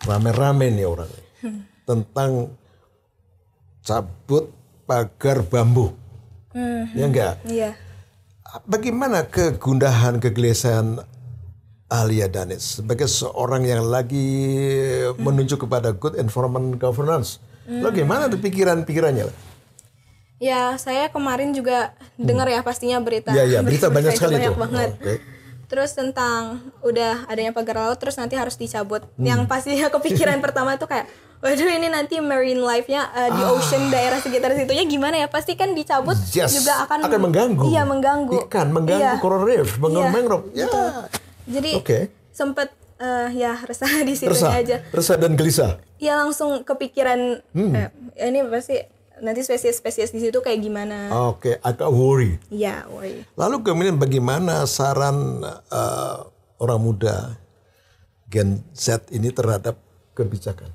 rame-rame nih orang tentang cabut pagar bambu. Ya enggak? Iya. Bagaimana kegundahan, kegelisahan Alia Danis sebagai seorang yang lagi menuju kepada good environment governance? Lo gimana tuh pikiran-pikirannya? Ya, saya kemarin juga dengar ya pastinya berita. Iya, berita banyak sekali banyak tuh. banget. Okay. Terus tentang udah adanya pagar laut terus nanti harus dicabut. Yang pastinya kepikiran pertama tuh kayak, waduh ini nanti marine life-nya di ocean daerah sekitar situnya gimana ya? Pasti kan dicabut juga akan mengganggu. Iya, mengganggu. Ikan, mengganggu coral reef, mengganggu mangrove. Ya. Jadi sempet ya resah di situ aja. Resah dan gelisah. Ya langsung kepikiran ini pasti nanti spesies-spesies di situ kayak gimana. Oke, agak worry. Iya, worry. Lalu kemudian bagaimana saran orang muda Gen Z ini terhadap kebijakan?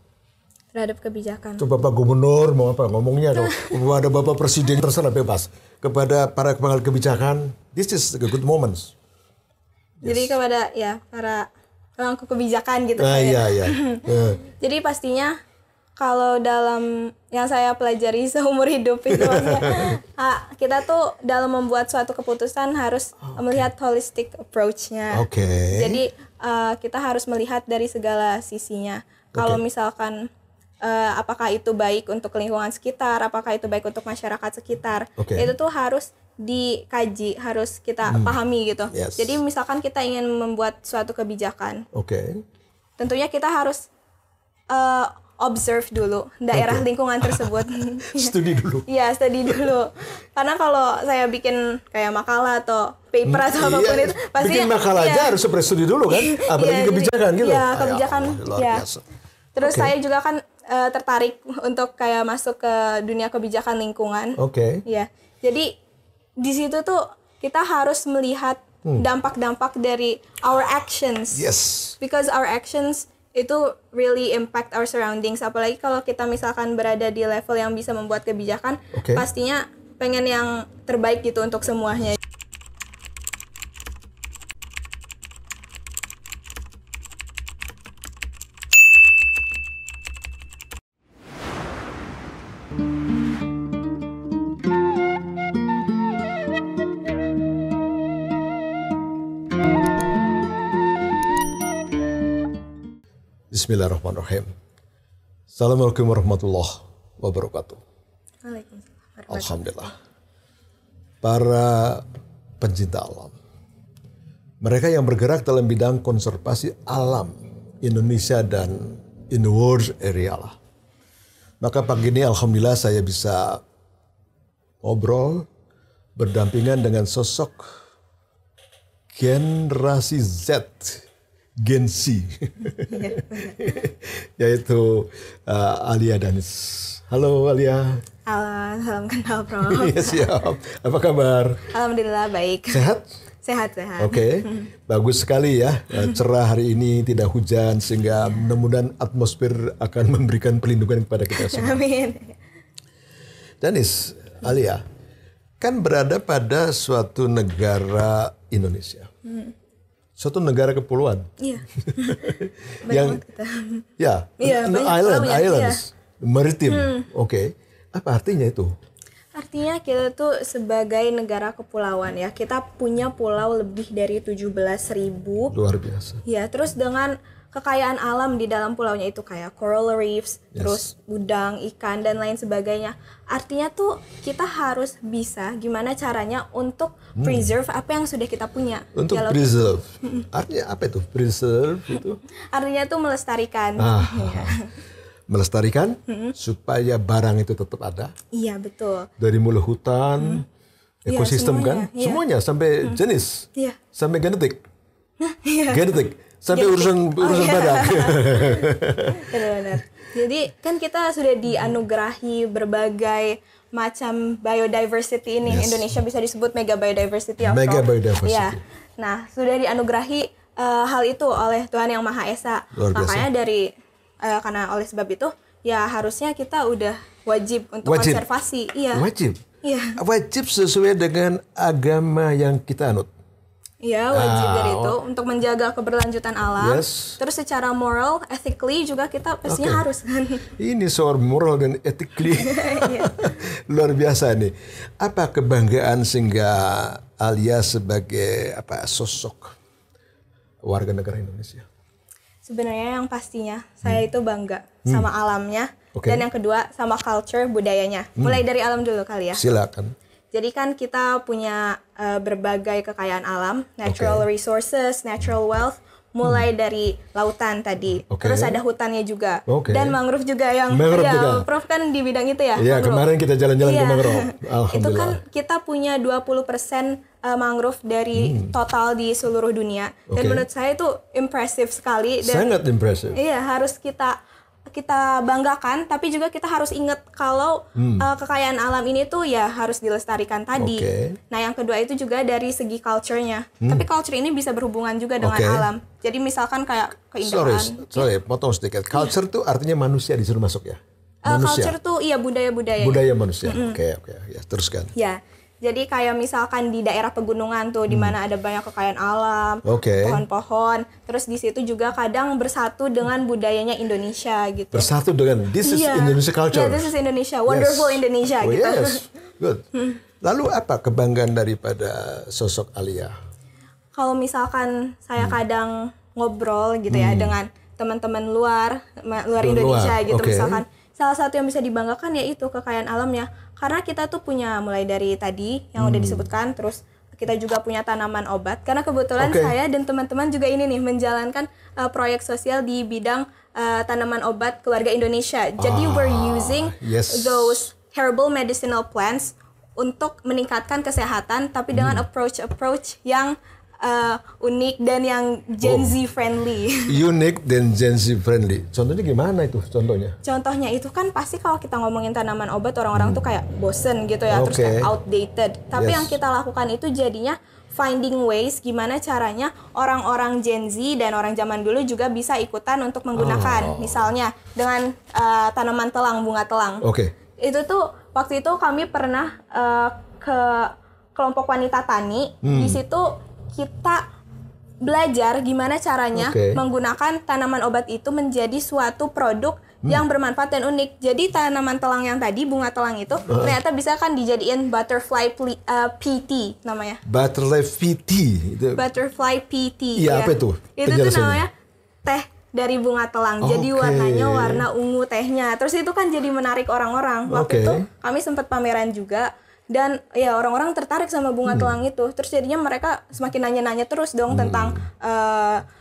Terhadap kebijakan. Coba Pak Gubernur mau apa ngomongnya dong. Kepada Bapak Presiden terserah bebas. Kepada para pengambil kebijakan, this is a good moment. Jadi kepada ya para pemangku kebijakan gitu. Iya. Jadi pastinya kalau dalam yang saya pelajari seumur hidup itu maksudnya kita tuh dalam membuat suatu keputusan harus melihat holistic approach-nya. Jadi kita harus melihat dari segala sisinya. Kalau misalkan apakah itu baik untuk lingkungan sekitar, apakah itu baik untuk masyarakat sekitar, itu tuh harus dikaji, harus kita pahami gitu. Jadi misalkan kita ingin membuat suatu kebijakan, tentunya kita harus observe dulu daerah lingkungan tersebut. Studi dulu. Iya, studi dulu. Karena kalau saya bikin kayak makalah atau paper atau apapun itu, pasti bikin makalah aja harus studi dulu kan, apalagi kebijakan gitu. Iya, kebijakan. Terus saya juga kan tertarik untuk kayak masuk ke dunia kebijakan lingkungan. Ya, jadi di situ tuh kita harus melihat dampak-dampak dari our actions. Because our actions itu really impact our surroundings. Apalagi kalau kita misalkan berada di level yang bisa membuat kebijakan, pastinya pengen yang terbaik gitu untuk semuanya. Bismillahirrahmanirrahim. Assalamualaikum warahmatullahi wabarakatuh. Waalaikumsalam. Alhamdulillah. Para pencinta alam, mereka yang bergerak dalam bidang konservasi alam Indonesia dan in the world area lah. Maka pagi ini alhamdulillah saya bisa ngobrol berdampingan dengan sosok generasi Z. Gen Z, yaitu Alia Danis. Halo Alia. Halo, salam kenal Bro. Iya siap. Apa kabar? Alhamdulillah baik. Sehat? Sehat. Bagus sekali ya. Cerah hari ini, tidak hujan sehingga mudah-mudahan atmosfer akan memberikan perlindungan kepada kita semua. Amin. Danis, Alia, kan berada pada suatu negara Indonesia. Suatu negara kepulauan. Iya. Yang islands, maritim. Apa artinya itu? Artinya kita tuh sebagai negara kepulauan ya, kita punya pulau lebih dari 17.000. Luar biasa. Ya, terus dengan kekayaan alam di dalam pulaunya itu kayak coral reefs, terus udang, ikan dan lain sebagainya. Artinya tuh kita harus bisa gimana caranya untuk preserve apa yang sudah kita punya. Untuk preserve. Artinya apa itu? Preserve itu? Artinya tuh melestarikan. Melestarikan supaya barang itu tetap ada. Iya, betul. Dari mulai hutan, ekosistem semuanya sampai jenis. Sampai genetik. Genetik. Sampai urusan badan. Benar. Jadi kan kita sudah dianugerahi berbagai macam biodiversity ini. Indonesia bisa disebut mega biodiversity. Ya. Nah, sudah dianugerahi hal itu oleh Tuhan Yang Maha Esa. Makanya karena oleh sebab itu ya harusnya kita udah wajib untuk konservasi. Wajib sesuai dengan agama yang kita anut. Iya, wajib dari itu untuk menjaga keberlanjutan alam. Yes. Terus secara moral, ethically juga kita pastinya harus kan. Ini soal moral dan ethically. Iya. Luar biasa nih. Apa kebanggaan sehingga Alia sebagai sosok warga negara Indonesia? Sebenarnya yang pastinya saya itu bangga sama alamnya. Oke. Dan yang kedua sama culture budayanya. Mulai dari alam dulu kali ya. Silakan. Jadi kan kita punya berbagai kekayaan alam, natural resources, natural wealth, mulai dari lautan tadi. Terus ada hutannya juga. Dan mangrove juga yang juga. Prof kan di bidang itu ya. Iya, kemarin kita jalan-jalan ke mangrove. Alhamdulillah. Itu kan kita punya 20% mangrove dari total di seluruh dunia. Dan menurut saya itu impressive sekali. Dan sangat impressive. Iya, harus kita banggakan, tapi juga kita harus ingat kalau kekayaan alam ini tuh ya harus dilestarikan tadi. Nah, yang kedua itu juga dari segi culture-nya. Tapi culture ini bisa berhubungan juga dengan alam. Jadi misalkan kayak keindahan. Sorry, potong sedikit. Culture tuh artinya manusia disuruh masuk ya? Culture tuh iya budaya-budaya. Budaya manusia. Oke. Ya, teruskan. Ya. Jadi kayak misalkan di daerah pegunungan tuh di mana ada banyak kekayaan alam, pohon-pohon. Terus di situ juga kadang bersatu dengan budayanya Indonesia gitu. Bersatu dengan this is Indonesia culture. This is Indonesia, wonderful Indonesia gitu. Yes, good. Lalu apa kebanggaan daripada sosok Alia? Kalau misalkan saya kadang ngobrol gitu ya dengan teman-teman luar Indonesia gitu misalkan. Salah satu yang bisa dibanggakan yaitu kekayaan alamnya. Karena kita tuh punya mulai dari tadi yang udah disebutkan, terus kita juga punya tanaman obat. Karena kebetulan saya dan teman-teman juga ini nih menjalankan proyek sosial di bidang tanaman obat keluarga Indonesia. Jadi we're using those herbal medicinal plants untuk meningkatkan kesehatan, tapi dengan approach yang unik dan yang Gen Z friendly. Unik dan Gen Z friendly. Contohnya gimana itu? Contohnya itu kan pasti kalau kita ngomongin tanaman obat orang-orang tuh kayak bosen gitu ya, terus kayak outdated. Tapi yang kita lakukan itu jadinya finding ways gimana caranya orang-orang Gen Z dan orang zaman dulu juga bisa ikutan untuk menggunakan. Misalnya dengan tanaman telang, bunga telang. Itu tuh waktu itu kami pernah ke kelompok wanita tani. Di situ kita belajar gimana caranya menggunakan tanaman obat itu menjadi suatu produk yang bermanfaat dan unik. Jadi tanaman telang yang tadi, bunga telang itu ternyata bisa kan dijadiin butterfly PT namanya. Butterfly PT. Butterfly PT. Iya, apa itu? Itu tuh namanya teh dari bunga telang. Jadi warnanya warna ungu tehnya. Terus itu kan jadi menarik orang-orang. Waktu itu kami sempat pameran juga. Dan ya orang-orang tertarik sama bunga telang itu. Terus jadinya mereka semakin nanya-nanya terus dong tentang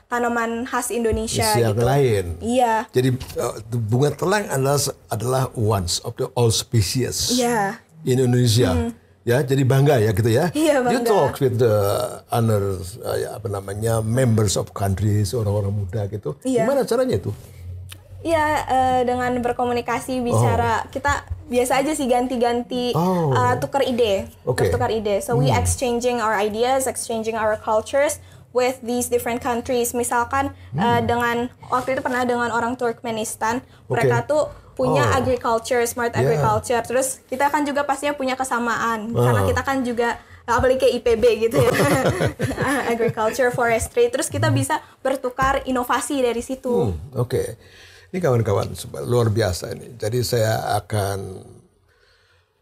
tanaman khas Indonesia yang gitu. lain. Iya. Jadi bunga telang adalah one of the all species in Indonesia. Ya, jadi bangga ya gitu ya. Iya, bangga. You talk with the other members of countries, orang-orang muda gitu. Gimana caranya itu? Iya, dengan berkomunikasi bicara kita biasa aja sih ganti-ganti tukar ide, tukar ide. So we exchanging our ideas, exchanging our cultures with these different countries. Misalkan dengan waktu itu pernah dengan orang Turkmenistan, mereka tuh punya agriculture, smart agriculture. Terus kita kan juga pastinya punya kesamaan karena kita kan juga apalagi kayak IPB gitu ya. Agriculture, forestry. Terus kita bisa bertukar inovasi dari situ. Ini kawan-kawan luar biasa ini. Jadi saya akan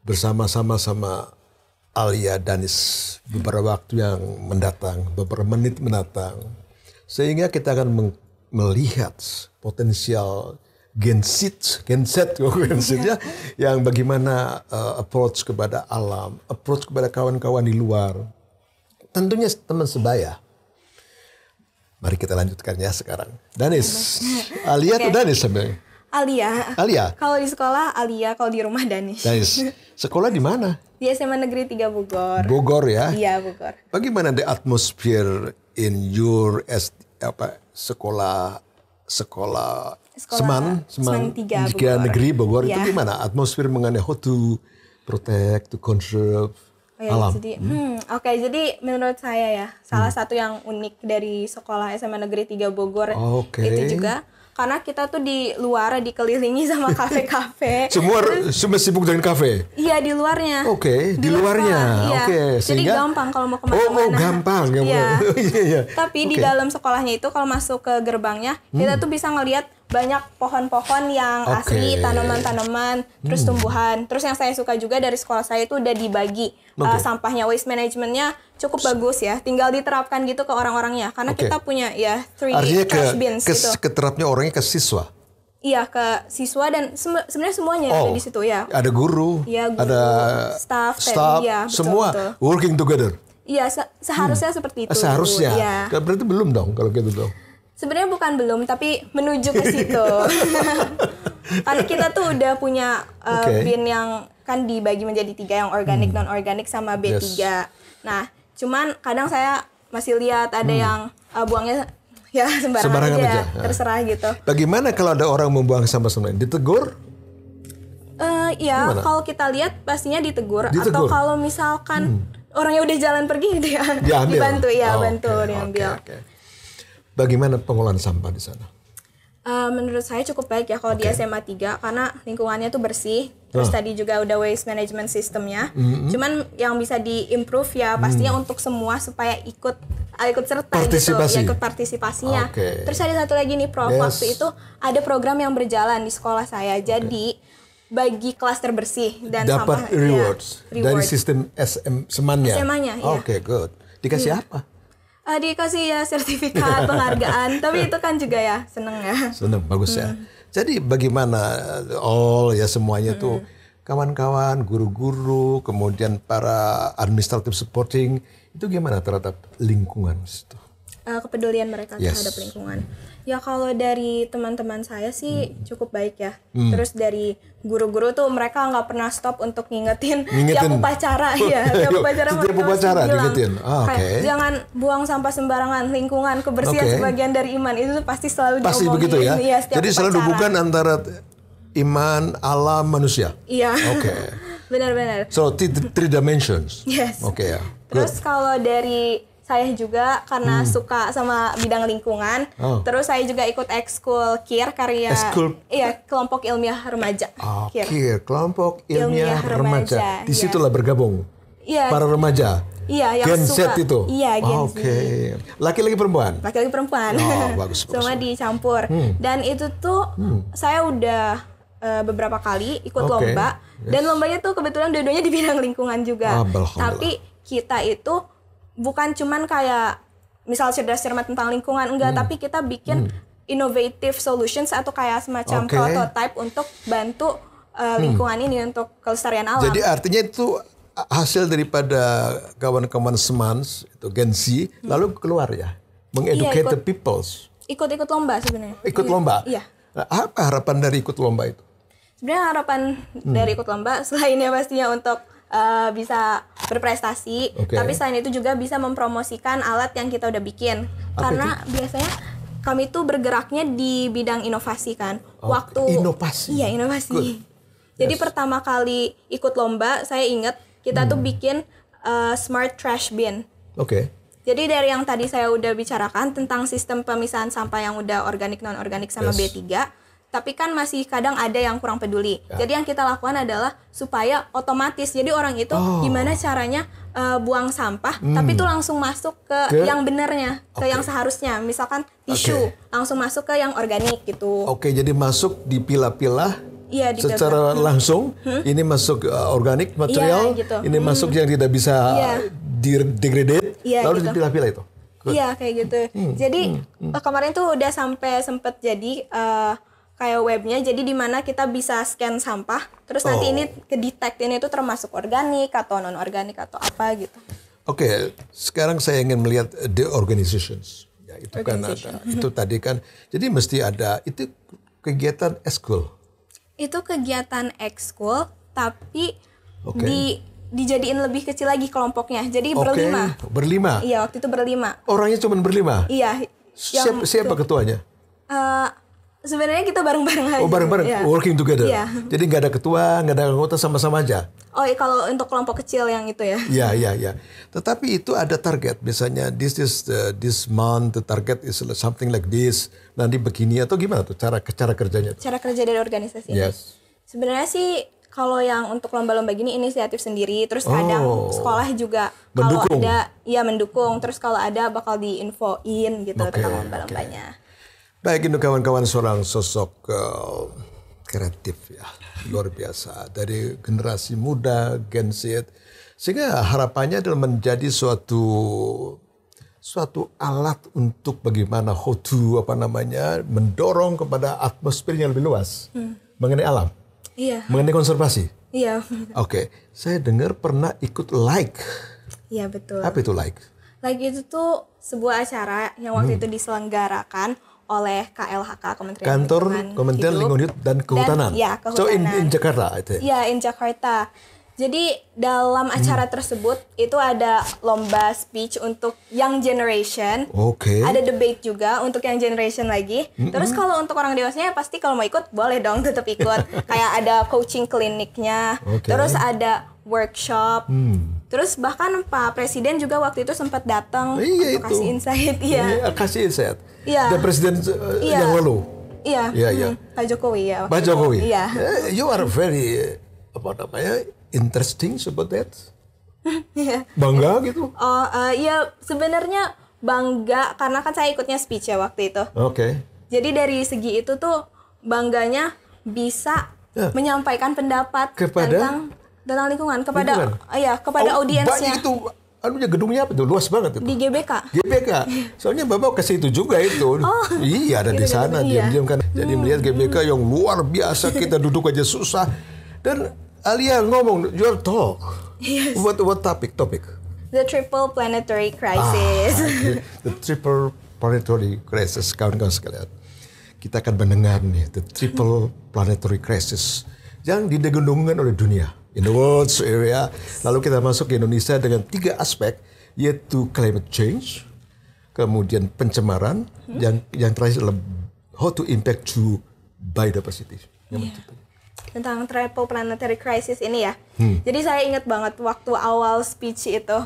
bersama-sama sama Alia Danis beberapa waktu yang mendatang, beberapa menit mendatang. Sehingga kita akan melihat potensial Gen Z ya, yang bagaimana approach kepada alam, approach kepada kawan-kawan di luar. Tentunya teman sebaya. Mari kita lanjutkan ya sekarang. Danis. Alia atau Danis sebenarnya? Alia. Kalau di sekolah Alia, kalau di rumah Danis. Sekolah di mana? Di SMA Negeri 3 Bogor. Bogor ya? Iya, Bogor. Bagaimana the atmosphere in your sekolah Seman 3 Negeri Bogor itu gimana? Atmosfer mengenai how to protect, to conserve alam. Jadi menurut saya ya salah satu yang unik dari sekolah SMA Negeri 3 Bogor itu juga karena kita tuh di luar dikelilingi sama kafe-kafe. Semua sibuk dengan kafe. Iya, di luarnya. Oke, di luarnya. Iya. Oke, jadi sehingga gampang kalau mau kemana-mana. Oh, gampang. Iya. Iya. Tapi di dalam sekolahnya itu kalau masuk ke gerbangnya, kita tuh bisa ngelihat banyak pohon-pohon yang asli, tanaman-tanaman, terus tumbuhan. Terus yang saya suka juga dari sekolah saya itu udah dibagi sampahnya, waste managementnya cukup bagus ya. Tinggal diterapkan gitu ke orang-orangnya. Karena kita punya ya 3 Artinya trash bins gitu. keterapnya orangnya ke siswa. Iya, ke siswa dan sebenarnya semuanya ada di situ ya. Ada guru, ya, guru ada staff ya, semua betul. working together. Iya, seharusnya seperti itu. Seharusnya. Ya. Berarti belum dong kalau gitu dong. Sebenarnya bukan belum, tapi menuju ke situ. Karena kita tuh udah punya bin yang kan dibagi menjadi 3, yang organik, non-organik, sama B3. Yes. Nah, cuman kadang saya masih lihat ada yang buangnya ya sembarangan aja. Terserah gitu. Bagaimana kalau ada orang membuang sampah sembarangan? Ditegur? Ya, kalau kita lihat pastinya ditegur. Atau kalau misalkan orangnya udah jalan pergi gitu ya, dibantu ya, bantu diambil. Bagaimana pengolahan sampah di sana? Menurut saya cukup baik ya kalau di SMA 3 karena lingkungannya tuh bersih. Terus tadi juga udah waste management systemnya. Cuman yang bisa di-improve ya pastinya untuk semua supaya ikut serta gitu ya, ikut partisipasinya. Terus ada satu lagi nih Prof, waktu itu ada program yang berjalan di sekolah saya. Jadi bagi kelas terbersih dan dapat sampah rewards dari sistem SMA-nya. SMA-nya ya. Oke, good. Dikasih apa? Dikasih ya sertifikat penghargaan, tapi itu kan juga ya seneng ya. Seneng, bagus ya. Jadi bagaimana semuanya tuh kawan-kawan, guru-guru, kemudian para administrative supporting itu gimana terhadap lingkungan itu? Kepedulian mereka terhadap lingkungan. Ya kalau dari teman-teman saya sih cukup baik ya. Terus dari guru-guru tuh mereka nggak pernah stop untuk ngingetin tiap upacara ya. Tiap upacara diingetin. Jangan buang sampah sembarangan, lingkungan, kebersihan sebagian dari iman. Itu tuh pasti selalu pasti diomongin. Begitu ya. Ya, jadi selalu hubungan antara iman, alam, manusia. Iya. Oke. Benar-benar. So 3 dimensions. Yes. Oke ya. Terus kalau dari saya juga karena suka sama bidang lingkungan, terus saya juga ikut ekskul KIR karya kelompok ilmiah remaja. KIR, kelompok ilmiah remaja. Di situlah bergabung. Iya. Para remaja. Iya, yang Gen suka. Z itu. Iya, Gen Z. Laki-laki perempuan. Laki-laki perempuan. Bagus. Semua dicampur. Dan itu tuh saya udah beberapa kali ikut lomba dan lombanya tuh kebetulan dua-duanya di bidang lingkungan juga. Tapi kita itu bukan cuman kayak misal cerdas cermat tentang lingkungan, enggak, tapi kita bikin innovative solutions atau kayak semacam prototype untuk bantu lingkungan ini untuk kelestarian alam. Jadi artinya itu hasil daripada kawan-kawan Semans itu Gen Z lalu keluar ya, mengeducate the peoples. Ikut lomba sebenarnya. Ikut lomba. Iya. Apa harapan dari ikut lomba itu? Sebenarnya harapan dari ikut lomba selainnya pastinya untuk bisa berprestasi, tapi selain itu juga bisa mempromosikan alat yang kita udah bikin. Karena biasanya kami tuh bergeraknya di bidang inovasi kan. Inovasi. Iya, inovasi. Jadi pertama kali ikut lomba, saya ingat kita tuh bikin smart trash bin. Jadi dari yang tadi saya udah bicarakan tentang sistem pemisahan sampah yang udah organik, non-organik sama B3, tapi kan masih kadang ada yang kurang peduli. Jadi yang kita lakukan adalah supaya otomatis. Jadi orang itu gimana caranya buang sampah, tapi itu langsung masuk ke yang benarnya, ke yang seharusnya. Misalkan tisu, langsung masuk ke yang organik gitu. Jadi masuk dipilah-pilah secara langsung. Ini masuk organik material, ini masuk yang tidak bisa degradate, lalu dipilah-pilah itu. Iya, kayak gitu. Jadi kemarin tuh udah sampai sempet jadi kayak webnya, jadi di mana kita bisa scan sampah, terus nanti ini ke-detect ini tuh termasuk organik atau non-organik atau apa gitu. Sekarang saya ingin melihat the organizations. Ya, itu kan ada, itu tadi kan, jadi mesti ada, itu kegiatan ekskul. Itu kegiatan ekskul, tapi dijadiin lebih kecil lagi kelompoknya, jadi berlima. Berlima? Iya, waktu itu berlima. Orangnya cuma berlima? Iya. Siapa ketuanya? Sebenarnya kita bareng-bareng aja. Oh bareng-bareng, Ya. working together. Iya. Jadi nggak ada ketua, nggak ada anggota, sama-sama aja. Oh iya, kalau untuk kelompok kecil yang itu ya. Ya. Tetapi itu ada target. Misalnya this month the target is something like this. Nanti begini atau gimana tuh cara kerjanya? Cara kerja dari organisasi. Yes. Sebenarnya sih kalau yang untuk lomba-lomba gini inisiatif sendiri, terus kadang sekolah juga kalau Mendukung. ada ya mendukung, terus kalau ada bakal diinfoin gitu Oke, tentang lomba-lombanya. Baik, itu kawan-kawan seorang sosok kreatif ya, luar biasa dari generasi muda Gen Z, sehingga harapannya adalah menjadi suatu alat untuk bagaimana mendorong kepada atmosfer yang lebih luas mengenai alam, Iya. mengenai konservasi. Iya. Oke, saya dengar pernah ikut like. Iya betul. Apa itu like? Lagi itu tuh sebuah acara yang waktu itu diselenggarakan oleh KLHK, Kantor Kementerian Lingkungan Hidup dan Kehutanan. Ya, So Kehutanan. in Jakarta itu. Ya, in Jakarta. Jadi dalam acara tersebut itu ada lomba speech untuk young generation. Oke. Ada debate juga untuk yang generation lagi. Terus kalau untuk orang dewasanya pasti kalau mau ikut boleh dong tetap ikut. Kayak ada coaching kliniknya. Oke. Terus ada workshop. Terus bahkan Pak Presiden juga waktu itu sempat datang Iya, untuk itu. kasih insight. Iya. Iya, kasih insight. Iya. Dan presiden Iya. yang lalu. Iya. Iya. Pak Jokowi ya. waktu Pak itu. Jokowi. Iya. You are very interesting about that. Iya. Bangga gitu. Oh, ya sebenarnya bangga karena kan saya ikutnya speech ya waktu itu. Oke. Jadi dari segi itu tuh bangganya bisa Ya. menyampaikan pendapat Kepada? tentang lingkungan kepada Lingkungan? kepada audiensnya Banyak itu. Gedungnya apa tuh? Luas banget itu. di GBK. GBK. Soalnya Bapak ke situ juga itu. Iya, ada di Gitu-gitu, sana iya. diam-diam kan. Jadi melihat GBK yang luar biasa, kita duduk aja susah. Dan Alia ngomong, your talk. Yes. What topic? The triple planetary crisis. The triple planetary crisis, kawan-kawan sekalian. Kita akan mendengar nih the triple planetary crisis yang didengungkan oleh dunia in the world area. Lalu kita masuk ke Indonesia dengan 3 aspek, yaitu climate change, kemudian pencemaran, yang terakhir adalah how to impact to biodiversity. Tentang triple planetary crisis ini ya. Jadi saya ingat banget waktu awal speech itu.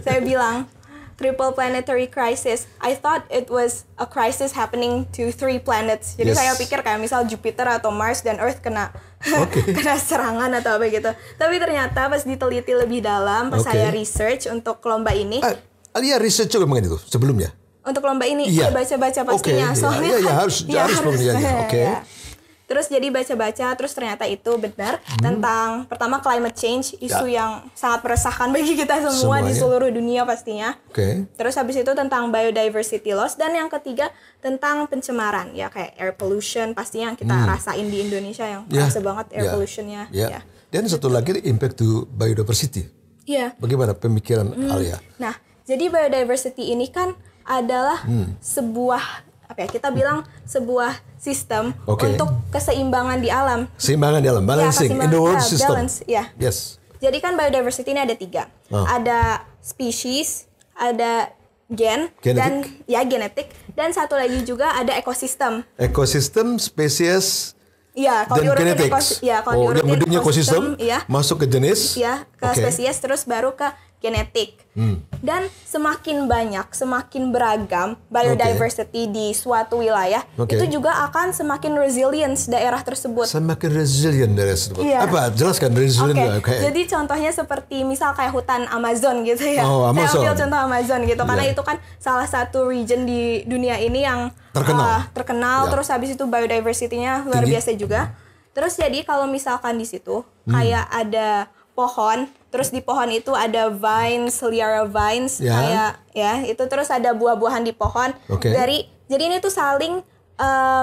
Saya bilang triple planetary crisis. I thought it was a crisis happening to 3 planets. Jadi Yes. saya pikir kayak misal Jupiter atau Mars dan Earth kena Oke. kena serangan atau apa gitu. Tapi ternyata pas diteliti lebih dalam, pas Oke. saya research untuk lomba ini, Alia research juga mengenai itu sebelumnya. untuk lomba ini Iya. saya baca-baca pastinya. Oke, Soalnya iya, kan- harus iya, pembeliannya. Oke. Iya. Terus jadi baca-baca, terus ternyata itu benar tentang pertama climate change, isu yang sangat meresahkan bagi kita semua di Semuanya. seluruh dunia pastinya. Oke. Terus habis itu tentang biodiversity loss, dan yang ketiga tentang pencemaran, ya kayak air pollution pastinya yang kita rasain di Indonesia yang Ya, kerasa banget air ya, pollutionnya. ya. Ya. Dan satu lagi impact to biodiversity. Iya. Bagaimana pemikiran Alia? Nah, jadi biodiversity ini kan adalah sebuah kita bilang sebuah sistem Oke. untuk keseimbangan di alam. Seimbangan dalam balancing in the world system. Balance, ya. Yes. Jadi kan biodiversity ini ada 3. Ada species, ada Genetik. genetik, dan satu lagi juga ada ekosistem. Ekosistem, spesies, Iya, kalau dan diurutin genetik. kalau yang diurutin bentuknya ekosistem, iya. masuk ke jenis. Ya, ke Oke. spesies, terus baru ke genetik. Dan semakin banyak, semakin beragam biodiversity di suatu wilayah, Oke. itu juga akan semakin resilience daerah tersebut. Semakin resilient dari tersebut. Iya. Apa? Jelaskan resilient. Oke, Kayak jadi contohnya seperti misal kayak hutan Amazon gitu ya. Oh, Saya Amazon. ambil contoh Amazon gitu, karena Iya. itu kan salah satu region di dunia ini yang Ya. terkenal. Terus habis itu biodiversity-nya luar Tinggi. biasa juga. Terus jadi kalau misalkan di situ kayak ada pohon, terus di pohon itu ada vines, liara vines, Ya. kayak ya itu, terus ada buah-buahan di pohon. Oke. Jadi ini tuh saling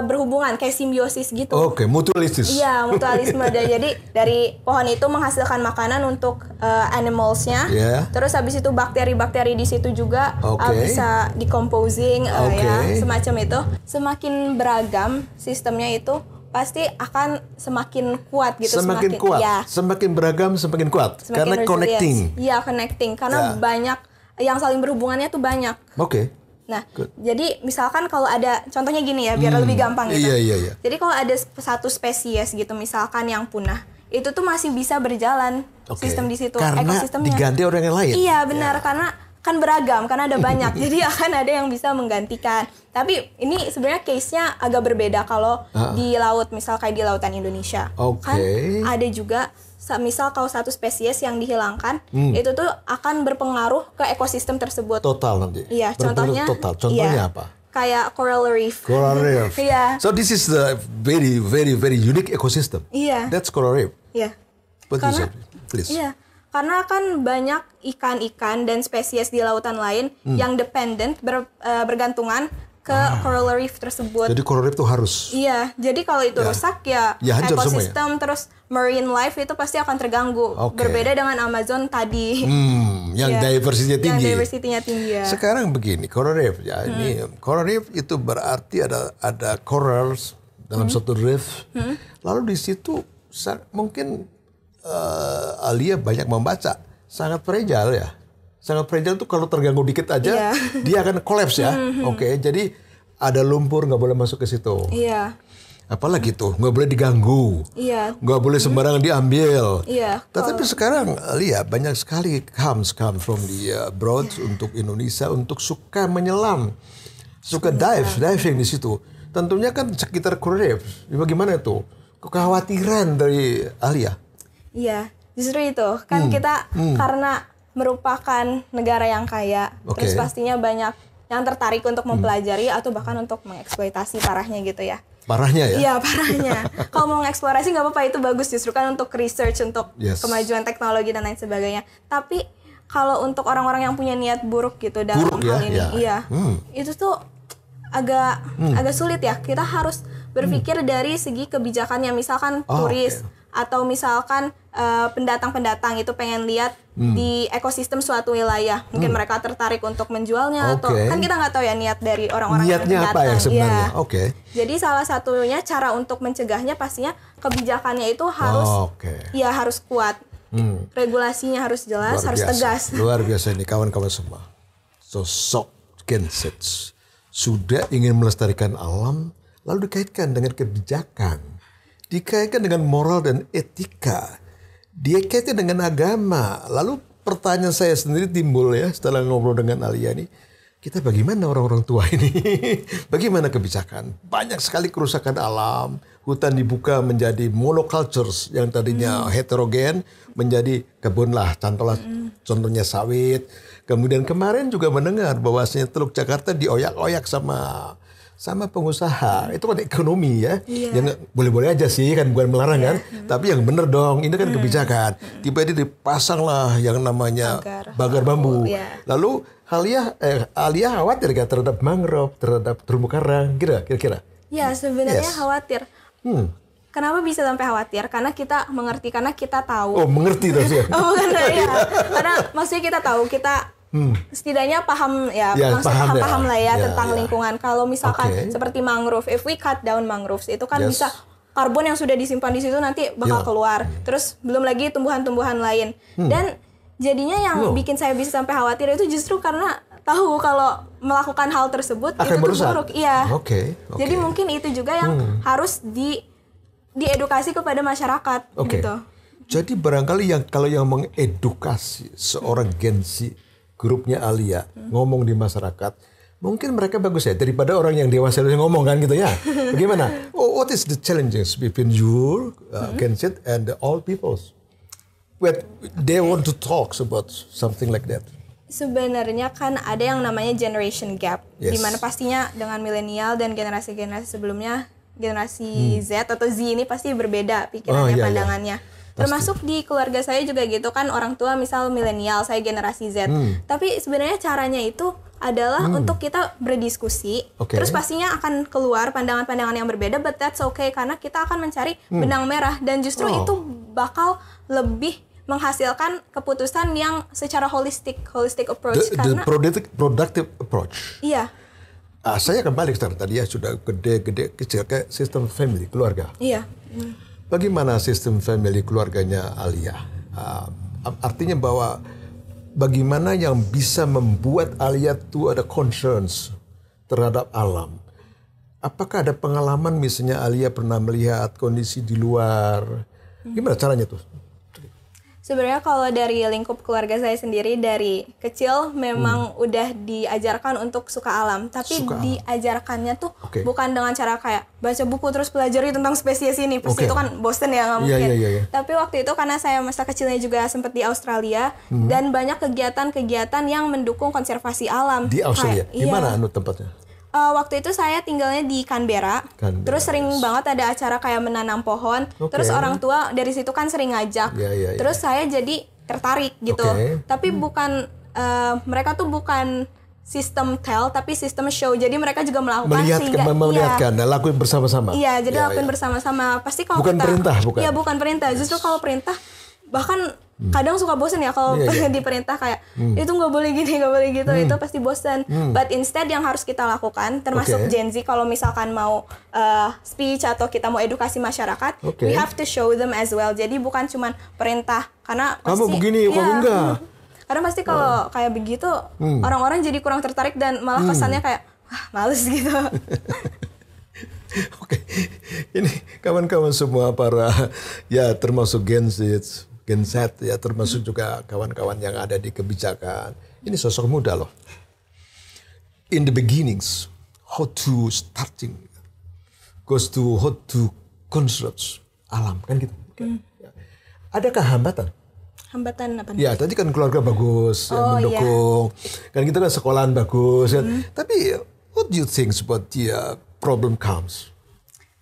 berhubungan kayak simbiosis gitu. Oke, mutualistis. Iya, mutualisme. Jadi dari pohon itu menghasilkan makanan untuk animalsnya. Yeah. Terus habis itu bakteri-bakteri di situ juga Oke. bisa decomposing, Oke. ya semacam itu. Semakin beragam sistemnya itu pasti akan semakin kuat gitu. Semakin kuat, Ya, semakin beragam, semakin kuat. semakin Karena resilience. connecting. Iya, connecting. Karena Ya. banyak yang saling berhubungannya tuh banyak. Oke. Nah, jadi misalkan kalau ada, contohnya gini ya, biar lebih gampang gitu. Iya. Jadi kalau ada satu spesies gitu, misalkan yang punah, itu tuh masih bisa berjalan sistem di situ, karena ekosistemnya. diganti orang yang lain. Iya benar, karena kan beragam, karena ada banyak, jadi akan ada yang bisa menggantikan. Tapi ini sebenarnya case-nya agak berbeda kalau di laut, misal kayak di lautan Indonesia. Kan ada juga, misal kalau satu spesies yang dihilangkan, itu tuh akan berpengaruh ke ekosistem tersebut. Total nanti. Iya, contohnya. Contohnya apa? Kayak coral reef. Coral reef. Iya. So this is the very unique ecosystem. Iya. That's coral reef. Iya. What you say, please? Iya. Karena kan banyak ikan-ikan dan spesies di lautan lain yang dependent bergantungan ke coral reef tersebut. Jadi coral reef itu harus. Iya. Jadi kalau itu rusak ya ekosistem terus marine life itu pasti akan terganggu. Berbeda dengan Amazon tadi. Yang diversity tinggi. Yang diversity-nya tinggi ya. Sekarang begini, coral reef ya. Ini coral reef itu berarti ada corals dalam satu reef. Lalu di situ mungkin Alia banyak membaca, sangat fragile ya. Sangat fragile tuh kalau terganggu dikit aja dia akan kolaps ya. Jadi ada lumpur nggak boleh masuk ke situ. Iya. Apalagi tuh nggak boleh diganggu. Iya. Nggak boleh sembarangan diambil. Iya. Tetapi sekarang Alia banyak sekali come from the abroad untuk Indonesia untuk suka menyelam, suka diving di situ. Tentunya kan sekitar coral reef. Bagaimana itu? Kekhawatiran dari Alia. Iya, justru itu kan kita karena merupakan negara yang kaya, terus pastinya banyak yang tertarik untuk mempelajari atau bahkan untuk mengeksploitasi parahnya gitu ya. Parahnya ya? Iya, parahnya. Kalau mau mengeksplorasi nggak apa-apa, itu bagus justru kan untuk research, untuk kemajuan teknologi dan lain sebagainya. Tapi kalau untuk orang-orang yang punya niat buruk gitu dalam hal ini, itu tuh agak sulit ya. Kita harus berpikir dari segi kebijakannya, misalkan turis atau misalkan pendatang-pendatang itu pengen lihat di ekosistem suatu wilayah, mungkin mereka tertarik untuk menjualnya atau kan kita nggak tahu ya niat dari orang-orang yang niatnya apa ya sebenarnya. Jadi salah satunya cara untuk mencegahnya pastinya kebijakannya itu harus harus kuat, regulasinya harus jelas, harus tegas. Luar biasa ini kawan-kawan semua. Sosok Genset sudah ingin melestarikan alam, lalu dikaitkan dengan kebijakan, dikaitkan dengan moral dan etika, dikaitkan dengan agama. Lalu pertanyaan saya sendiri timbul ya setelah ngobrol dengan Alia ini, kita bagaimana orang-orang tua ini? Bagaimana kebijakan? Banyak sekali kerusakan alam, hutan dibuka menjadi monocultures yang tadinya heterogen menjadi kebun lah, contohnya sawit. Kemudian kemarin juga mendengar bahwasanya Teluk Jakarta dioyak-oyak sama pengusaha. Itu kan ekonomi ya. Yang boleh-boleh aja sih kan, bukan melarang kan. Tapi yang bener dong, ini kan kebijakan. Tiba-tiba dipasang lah yang namanya pagar bambu. Lalu Alia khawatir gak terhadap mangrove, terhadap terumbu karang, kira-kira? Ya sebenarnya khawatir. Kenapa bisa sampai khawatir? Karena kita mengerti, karena kita tahu. Oh mengerti terus ya? Karena maksudnya kita tahu, kita setidaknya paham ya, paham lah ya tentang lingkungan. Kalau misalkan seperti mangrove, if we cut down mangroves, itu kan bisa karbon yang sudah disimpan di situ nanti bakal keluar. Terus belum lagi tumbuhan-tumbuhan lain. Dan jadinya yang bikin saya bisa sampai khawatir itu justru karena tahu kalau melakukan hal tersebut itu tuh buruk. Iya. Jadi mungkin itu juga yang harus diedukasi kepada masyarakat gitu. Jadi barangkali kalau yang mengedukasi seorang Gensi, grupnya Alia, ngomong di masyarakat, mungkin mereka bagus ya daripada orang yang dewasa yang ngomong kan gitu ya. Bagaimana? What is the challenges between you, Genset, and the old peoples? When they want to talk about something like that. Sebenarnya kan ada yang namanya generation gap, di mana pastinya dengan milenial dan generasi-generasi sebelumnya, generasi Z atau Z ini pasti berbeda pikirannya, pandangannya. Termasuk di keluarga saya juga gitu kan, orang tua misal milenial, saya generasi Z. Tapi sebenarnya caranya itu adalah untuk kita berdiskusi, terus pastinya akan keluar pandangan-pandangan yang berbeda, but that's okay karena kita akan mencari benang merah dan justru itu bakal lebih menghasilkan keputusan yang secara holistic approach. The productive approach. Iya. Saya kembali sekarang tadi ya, sudah gede kecil kayak sistem family keluarga. Iya. Bagaimana sistem family keluarganya Alia? Artinya bahwa bagaimana yang bisa membuat Alia tuh ada concerns terhadap alam. Apakah ada pengalaman misalnya Alia pernah melihat kondisi di luar? Gimana caranya tuh? Sebenarnya kalau dari lingkup keluarga saya sendiri dari kecil memang udah diajarkan untuk suka alam, tapi diajarkannya tuh bukan dengan cara kayak baca buku terus pelajari tentang spesies ini, pasti itu kan bosen ya nggak mungkin. Tapi waktu itu karena saya masa kecilnya juga sempat di Australia dan banyak kegiatan-kegiatan yang mendukung konservasi alam. Di Australia, gimana tempatnya? Waktu itu saya tinggalnya di Canberra. Terus sering banget ada acara kayak menanam pohon. Terus orang tua dari situ kan sering ngajak. Terus saya jadi tertarik gitu. Tapi bukan mereka tuh bukan sistem tell tapi sistem show. Jadi mereka juga melakukan melihatkan, lakuin bersama-sama. Iya, jadi lakuin bersama-sama. Pasti kalau bukan perintah, bukan. Iya, bukan perintah. Justru kalau perintah bahkan kadang suka bosen ya kalau diperintah kayak itu nggak boleh gini nggak boleh gitu, itu pasti bosen. But instead yang harus kita lakukan termasuk Gen Z kalau misalkan mau speech atau kita mau edukasi masyarakat, we have to show them as well. Jadi bukan cuman perintah karena pasti kamu begini kamu enggak. Karena pasti kalau kayak begitu orang-orang jadi kurang tertarik dan malah kesannya kayak males gitu. Oke, ini kawan-kawan semua para ya termasuk Gen Z ya, termasuk juga kawan-kawan yang ada di kebijakan. Ini sosok muda loh. In the beginnings, how to starting, goes to how to construct alam kan gitu. Adakah hambatan? Hambatan apa? Ya tadi kan keluarga bagus yang mendukung, kan kita kan sekolahan bagus kan. Tapi what do you think about the problem comes?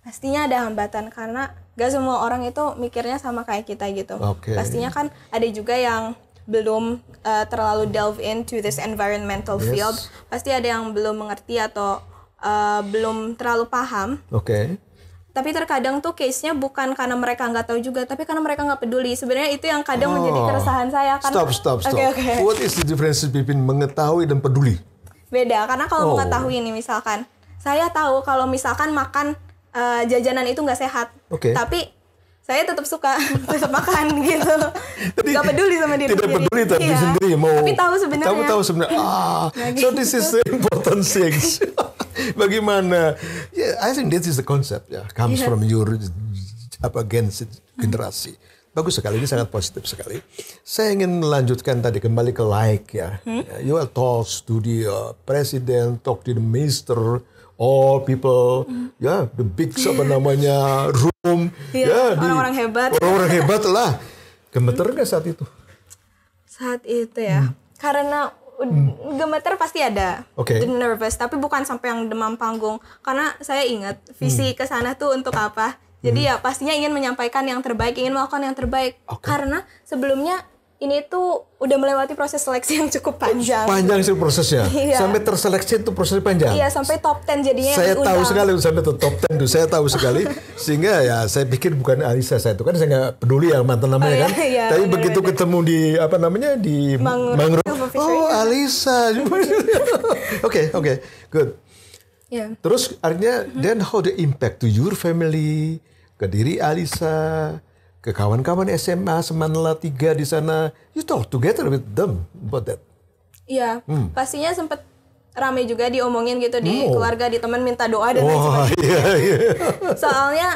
Pastinya ada hambatan karena gak semua orang itu mikirnya sama kayak kita gitu. Pastinya kan ada juga yang belum terlalu delve into this environmental field. Pasti ada yang belum mengerti atau belum terlalu paham. Tapi terkadang tuh case-nya bukan karena mereka nggak tahu juga, tapi karena mereka nggak peduli. Sebenarnya itu yang kadang menjadi keresahan saya. Karena, Stop. What is the difference between mengetahui dan peduli? Beda, karena kalau mengetahui ini misalkan, saya tahu kalau misalkan makan jajanan itu nggak sehat, tapi saya tetap suka tetap makan gitu. Nggak peduli sama diri sendiri. Tidak peduli tapi sendiri mau. Tapi tahu sebenarnya. So this is the important things. Bagaimana? Yeah, I think this is the concept ya, comes from your generasi. Bagus sekali, ini sangat positif sekali. Saya ingin melanjutkan tadi kembali ke ya. You are talk to the president, talk to the minister, all people, the big room, orang-orang hebat. Orang-orang hebat lah. Gemeter nggak saat itu? Saat itu ya, karena gemeter pasti ada, nervous, tapi bukan sampai yang demam panggung. Karena saya ingat visi ke sana tuh untuk apa. Jadi ya pastinya ingin menyampaikan yang terbaik, ingin melakukan yang terbaik. Karena sebelumnya ini tuh udah melewati proses seleksi yang cukup panjang. Panjang sih prosesnya. Sampai terseleksi itu prosesnya panjang. Iya, sampai top 10 jadinya. Saya tahu sekali sampai top 10 itu. Saya tahu sekali. Sehingga ya saya pikir bukan Alisa saya itu kan saya nggak peduli ya mantan namanya kan. Tapi begitu ketemu di di Mangrove. Oh, Alisa. Oke, good. Terus artinya then how the impact to your family, ke diri Alisa, ke kawan-kawan SMA Semanla 3 di sana, you talk together with them about that. Iya, pastinya sempat ramai juga diomongin gitu di keluarga, di teman minta doa dan lain sebagainya. Soalnya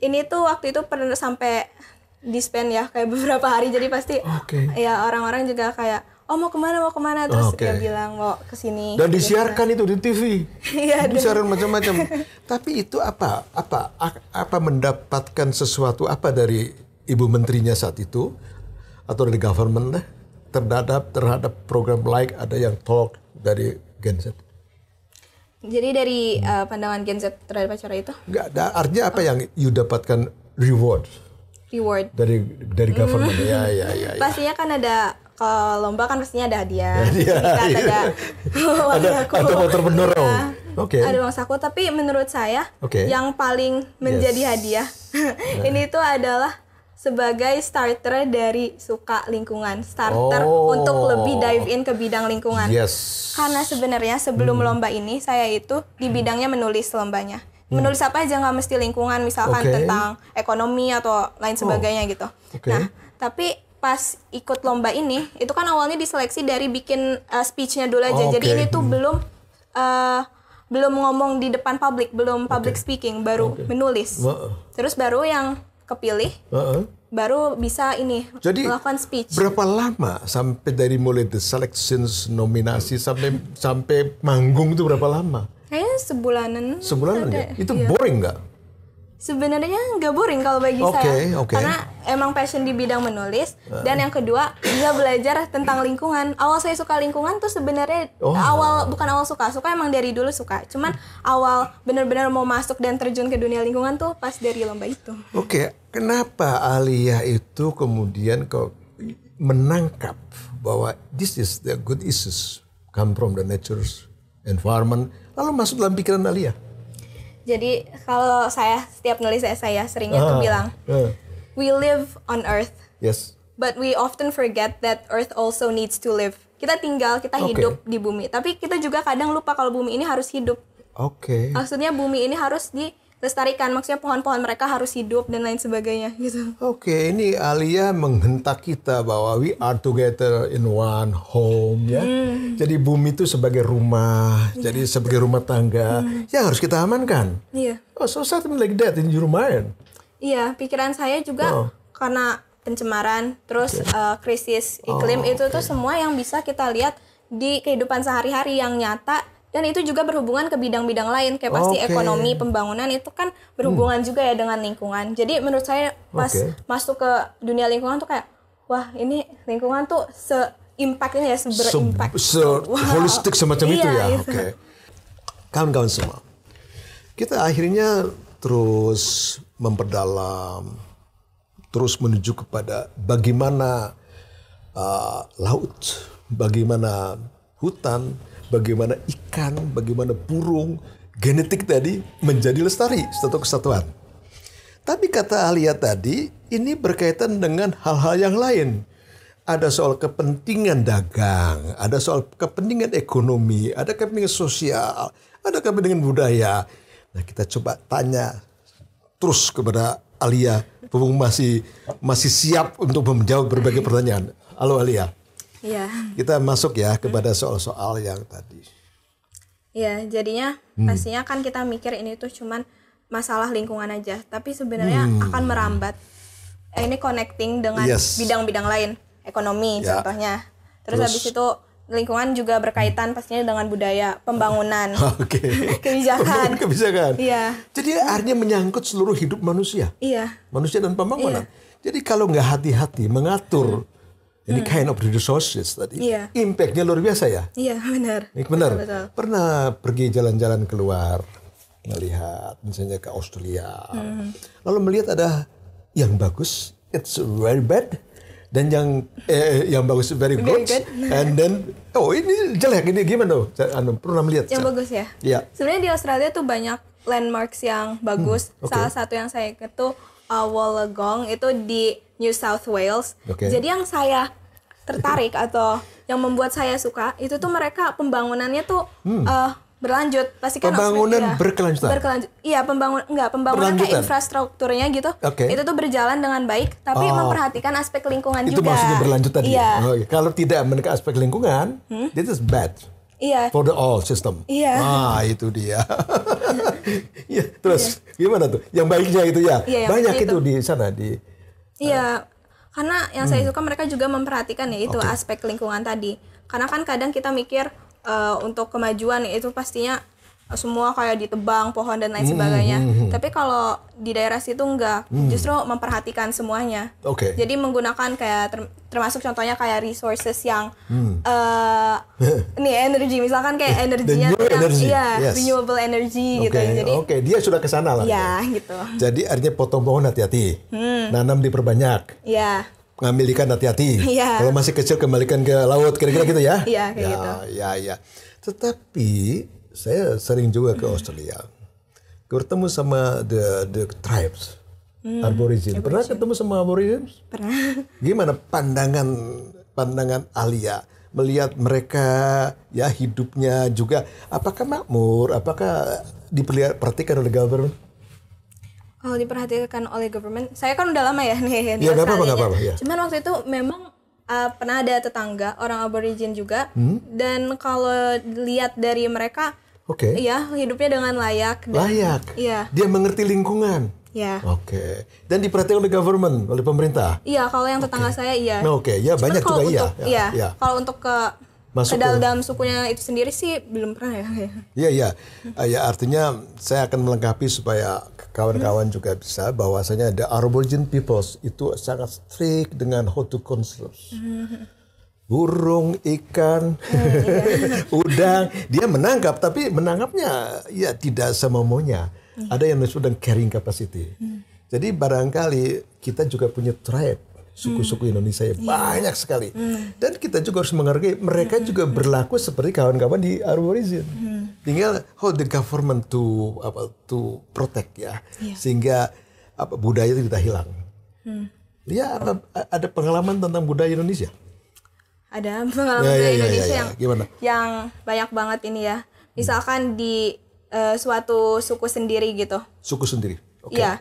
ini tuh waktu itu pernah sampai di-spend ya kayak beberapa hari, jadi pasti ya orang-orang juga kayak mau kemana terus dia bilang mau kesini. Dan disiarkan itu di TV. Disiarkan macam-macam. Tapi itu apa mendapatkan sesuatu apa dari ibu menterinya saat itu atau dari government terhadap program ada yang talk dari Gen Z? Jadi dari pandangan Gen Z terhadap acara itu? Enggak, artinya apa yang you dapatkan reward dari government? Ya. Pastinya kan ada. Kalau lomba kan pastinya ada hadiah, ada motor pendorong. Ada uang saku, tapi menurut saya yang paling menjadi hadiah ini tuh adalah sebagai starter dari suka lingkungan, untuk lebih dive in ke bidang lingkungan. Karena sebenarnya sebelum lomba ini saya itu di bidangnya menulis lombanya. Menulis apa aja, nggak mesti lingkungan, misalkan tentang ekonomi atau lain sebagainya gitu. Nah, tapi pas ikut lomba ini, itu kan awalnya diseleksi dari bikin speech-nya dulu aja. Jadi ini tuh belum ngomong di depan publik, belum public speaking, baru menulis. Terus baru yang kepilih, baru bisa ini melakukan speech. Berapa lama sampai dari mulai the selections, nominasi sampai manggung itu berapa lama? Kayaknya sebulanan. Sebulanan ya? Itu boring nggak? Sebenarnya nggak boring kalau bagi saya, karena emang passion di bidang menulis, dan yang kedua bisa belajar tentang lingkungan. Awal saya suka lingkungan tuh sebenarnya bukan awal suka emang dari dulu suka. Cuman awal benar-benar mau masuk dan terjun ke dunia lingkungan tuh pas dari lomba itu. Kenapa Alia itu kemudian kok menangkap bahwa this is the good issues come from the nature's environment, lalu masuk dalam pikiran Alia? Jadi kalau saya setiap nulis saya seringnya tuh bilang, we live on Earth, but we often forget that Earth also needs to live. Kita hidup di bumi, tapi kita juga kadang lupa kalau bumi ini harus hidup. Maksudnya bumi ini harus dilestarikan, maksudnya pohon-pohon mereka harus hidup dan lain sebagainya gitu. Ini Alia menghentak kita bahwa we are together in one home ya. Jadi bumi itu sebagai rumah, jadi sebagai rumah tangga yang harus kita amankan. So something like that in your mind. Pikiran saya juga karena pencemaran, terus krisis iklim itu tuh semua yang bisa kita lihat di kehidupan sehari-hari yang nyata. Dan itu juga berhubungan ke bidang-bidang lain, kayak pasti ekonomi, pembangunan itu kan berhubungan juga ya dengan lingkungan. Jadi menurut saya pas masuk ke dunia lingkungan tuh kayak, wah ini lingkungan tuh se-impact ini ya, se-berimpact. Holistik semacam itu ya. Kawan-kawan semua, kita akhirnya terus memperdalam, terus menuju kepada bagaimana laut, bagaimana hutan, bagaimana ikan, bagaimana burung, genetik tadi menjadi lestari, satu kesatuan. Tapi kata Alia tadi, ini berkaitan dengan hal-hal yang lain. Ada soal kepentingan dagang, ada soal kepentingan ekonomi, ada kepentingan sosial, ada kepentingan budaya. Nah, kita coba tanya terus kepada Alia, masih siap untuk menjawab berbagai pertanyaan. Halo Alia. Kita masuk ya kepada soal-soal yang tadi. Jadinya pastinya kan kita mikir ini tuh cuman masalah lingkungan aja, tapi sebenarnya akan merambat. Ini connecting dengan bidang-bidang lain, ekonomi contohnya. Terus habis itu lingkungan juga berkaitan pastinya dengan budaya, pembangunan, kebijakan. Jadi artinya menyangkut seluruh hidup manusia. Manusia dan pembangunan. Jadi kalau nggak hati-hati mengatur ini kind of resources tadi, impact-nya luar biasa ya. Benar. Betul. Pernah pergi jalan-jalan keluar, melihat misalnya ke Australia, lalu melihat ada yang bagus, it's very bad, dan yang bagus very good, and then ini jelek, ini gimana? Pernah melihat? Yang bagus ya. Sebenarnya di Australia tuh banyak landmarks yang bagus. Salah satu yang saya ingat tuh Wollongong itu di New South Wales. Jadi yang saya tertarik atau yang membuat saya suka itu tuh mereka pembangunannya tuh berlanjut. Pasti kan pembangunan berkelanjutan. Pembangunan kayak infrastrukturnya gitu. Itu tuh berjalan dengan baik, tapi memperhatikan aspek lingkungan juga. Itu maksudnya berlanjut tadi. Kalau tidak menekan aspek lingkungan, this is bad. For the all system. Itu dia. Terus gimana tuh? Yang baiknya itu ya. Banyak itu di sana karena yang saya suka mereka juga memperhatikan ya itu aspek lingkungan tadi. Karena kan kadang kita mikir untuk kemajuan itu pastinya semua kayak ditebang pohon dan lain sebagainya. Tapi kalau di daerah situ enggak, justru memperhatikan semuanya. Jadi menggunakan kayak termasuk contohnya kayak resources yang energi, misalkan kayak energinya renewable energy gitu. Jadi dia sudah ke sana lah. Gitu. Jadi artinya potong pohon hati-hati. Nanam diperbanyak. Ngambil ikan hati-hati. Kalau masih kecil kembalikan ke laut, kira-kira gitu ya. Kayak gitu. Tetapi saya sering juga ke Australia, bertemu sama the tribes, Aborigin. Pernah ketemu sama Aborigin? Pernah. Gimana pandangan Alia melihat mereka ya hidupnya juga, apakah makmur, apakah diperhatikan oleh government? Kalau diperhatikan oleh government, saya kan udah lama ya nih di Ya nggak Australia. apa-apa. Ya. Cuman waktu itu memang pernah ada tetangga orang Aborigin juga, dan kalau lihat dari mereka, Oke. ya hidupnya dengan layak. Layak. Iya. Dia mengerti lingkungan. Ya. Oke. Dan diperhatikan oleh government, oleh pemerintah. Iya, kalau yang tetangga saya iya. Nah, oke. Ya Cuman banyak kalau juga untuk, iya. Ya. Kalau untuk Masuk ke dalam sukunya itu sendiri sih belum pernah ya. Iya. Ya artinya saya akan melengkapi supaya kawan-kawan juga bisa bahwasanya the Aborigine peoples itu sangat strict dengan how to conserve. Burung, ikan, udang, dia menangkap tapi menangkapnya ya tidak semaunya. Ada yang disebut dengan carrying capacity. Jadi barangkali kita juga punya tribe. Suku-suku Indonesia ya banyak sekali, dan kita juga harus menghargai mereka juga berlaku seperti kawan-kawan di Aborigine. Tinggal how the government to protect ya, sehingga budaya itu tidak hilang. Ya ada pengalaman tentang budaya Indonesia. Ada pengalaman budaya Indonesia Gimana? yang banyak banget ini ya. Misalkan di suatu suku sendiri gitu. Suku sendiri. Iya.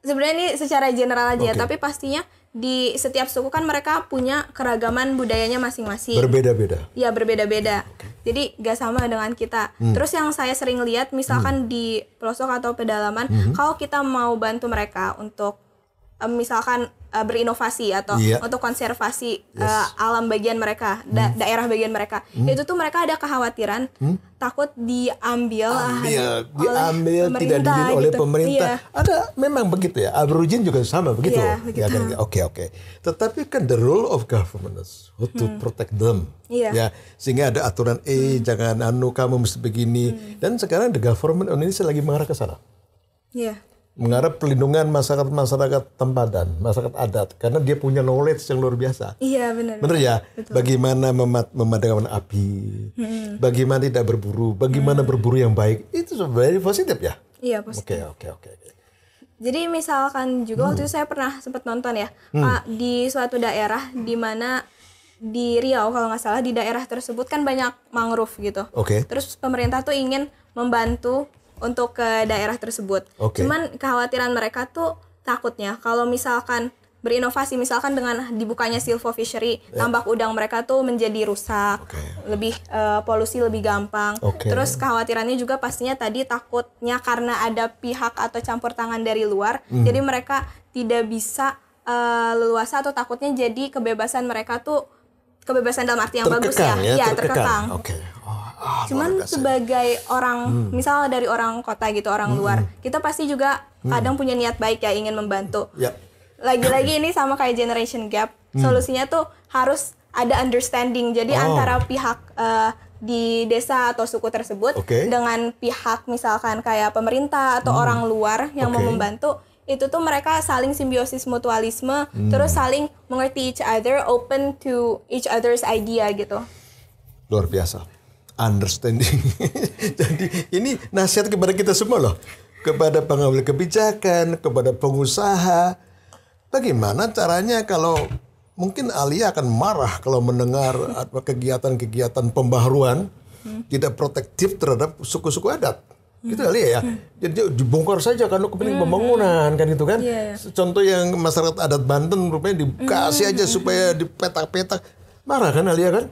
Sebenarnya ini secara general aja, tapi pastinya di setiap suku kan mereka punya keragaman budayanya masing-masing. Berbeda-beda. Iya, berbeda-beda. Jadi gak sama dengan kita. Terus yang saya sering lihat misalkan di pelosok atau pedalaman, kalau kita mau bantu mereka untuk misalkan berinovasi atau untuk konservasi alam bagian mereka, daerah bagian mereka, itu tuh mereka ada kekhawatiran takut diambil tidak diizin oleh pemerintah. Iya. Ada memang begitu ya. Aborigin juga sama begitu. Iya, begitu. Ya kan? Oke. Tetapi kan the role of government is to protect them. Iya. Ya, sehingga ada aturan jangan kamu mesti begini. Dan sekarang the government Indonesia lagi mengarah ke sana. Iya. Mengarah pelindungan masyarakat tempadan, masyarakat adat, karena dia punya knowledge yang luar biasa. Iya, benar. Benar ya? Betul. Bagaimana memadamkan api, bagaimana tidak berburu, bagaimana berburu yang baik, itu sebenarnya positif ya? Iya, positif. Oke. Jadi misalkan juga waktu itu saya pernah sempat nonton ya, di suatu daerah di mana di Riau kalau nggak salah, di daerah tersebut kan banyak mangrove gitu. Oke. Terus pemerintah tuh ingin membantu untuk ke daerah tersebut. Cuman kekhawatiran mereka tuh takutnya kalau misalkan berinovasi, misalkan dengan dibukanya silvofishery, tambak udang mereka tuh menjadi rusak, lebih polusi lebih gampang. Terus kekhawatirannya juga pastinya tadi takutnya karena ada pihak atau campur tangan dari luar, jadi mereka tidak bisa leluasa atau takutnya jadi kebebasan mereka tuh kebebasan dalam arti yang bagus ya. Iya, terkekang. Cuman sebagai orang, misalnya dari orang kota gitu, orang luar, kita pasti juga kadang punya niat baik ya, ingin membantu. Lagi-lagi ini sama kayak generation gap, solusinya tuh harus ada understanding. Jadi antara pihak di desa atau suku tersebut dengan pihak misalkan kayak pemerintah atau orang luar yang mau membantu, itu tuh mereka saling simbiosis mutualisme, terus saling mengerti each other, open to each other's idea gitu. Luar biasa. Understanding. Jadi ini nasihat kepada kita semua loh. Kepada pengambil kebijakan, kepada pengusaha. Bagaimana caranya kalau mungkin Alia akan marah kalau mendengar kegiatan-kegiatan pembaharuan tidak protektif terhadap suku-suku adat. Gitu Alia ya. Jadi dibongkar saja kan kepentingan pembangunan kan itu kan. Contoh yang masyarakat adat Banten rupanya dikasih aja supaya dipetak-petak. Marah kan Alia kan?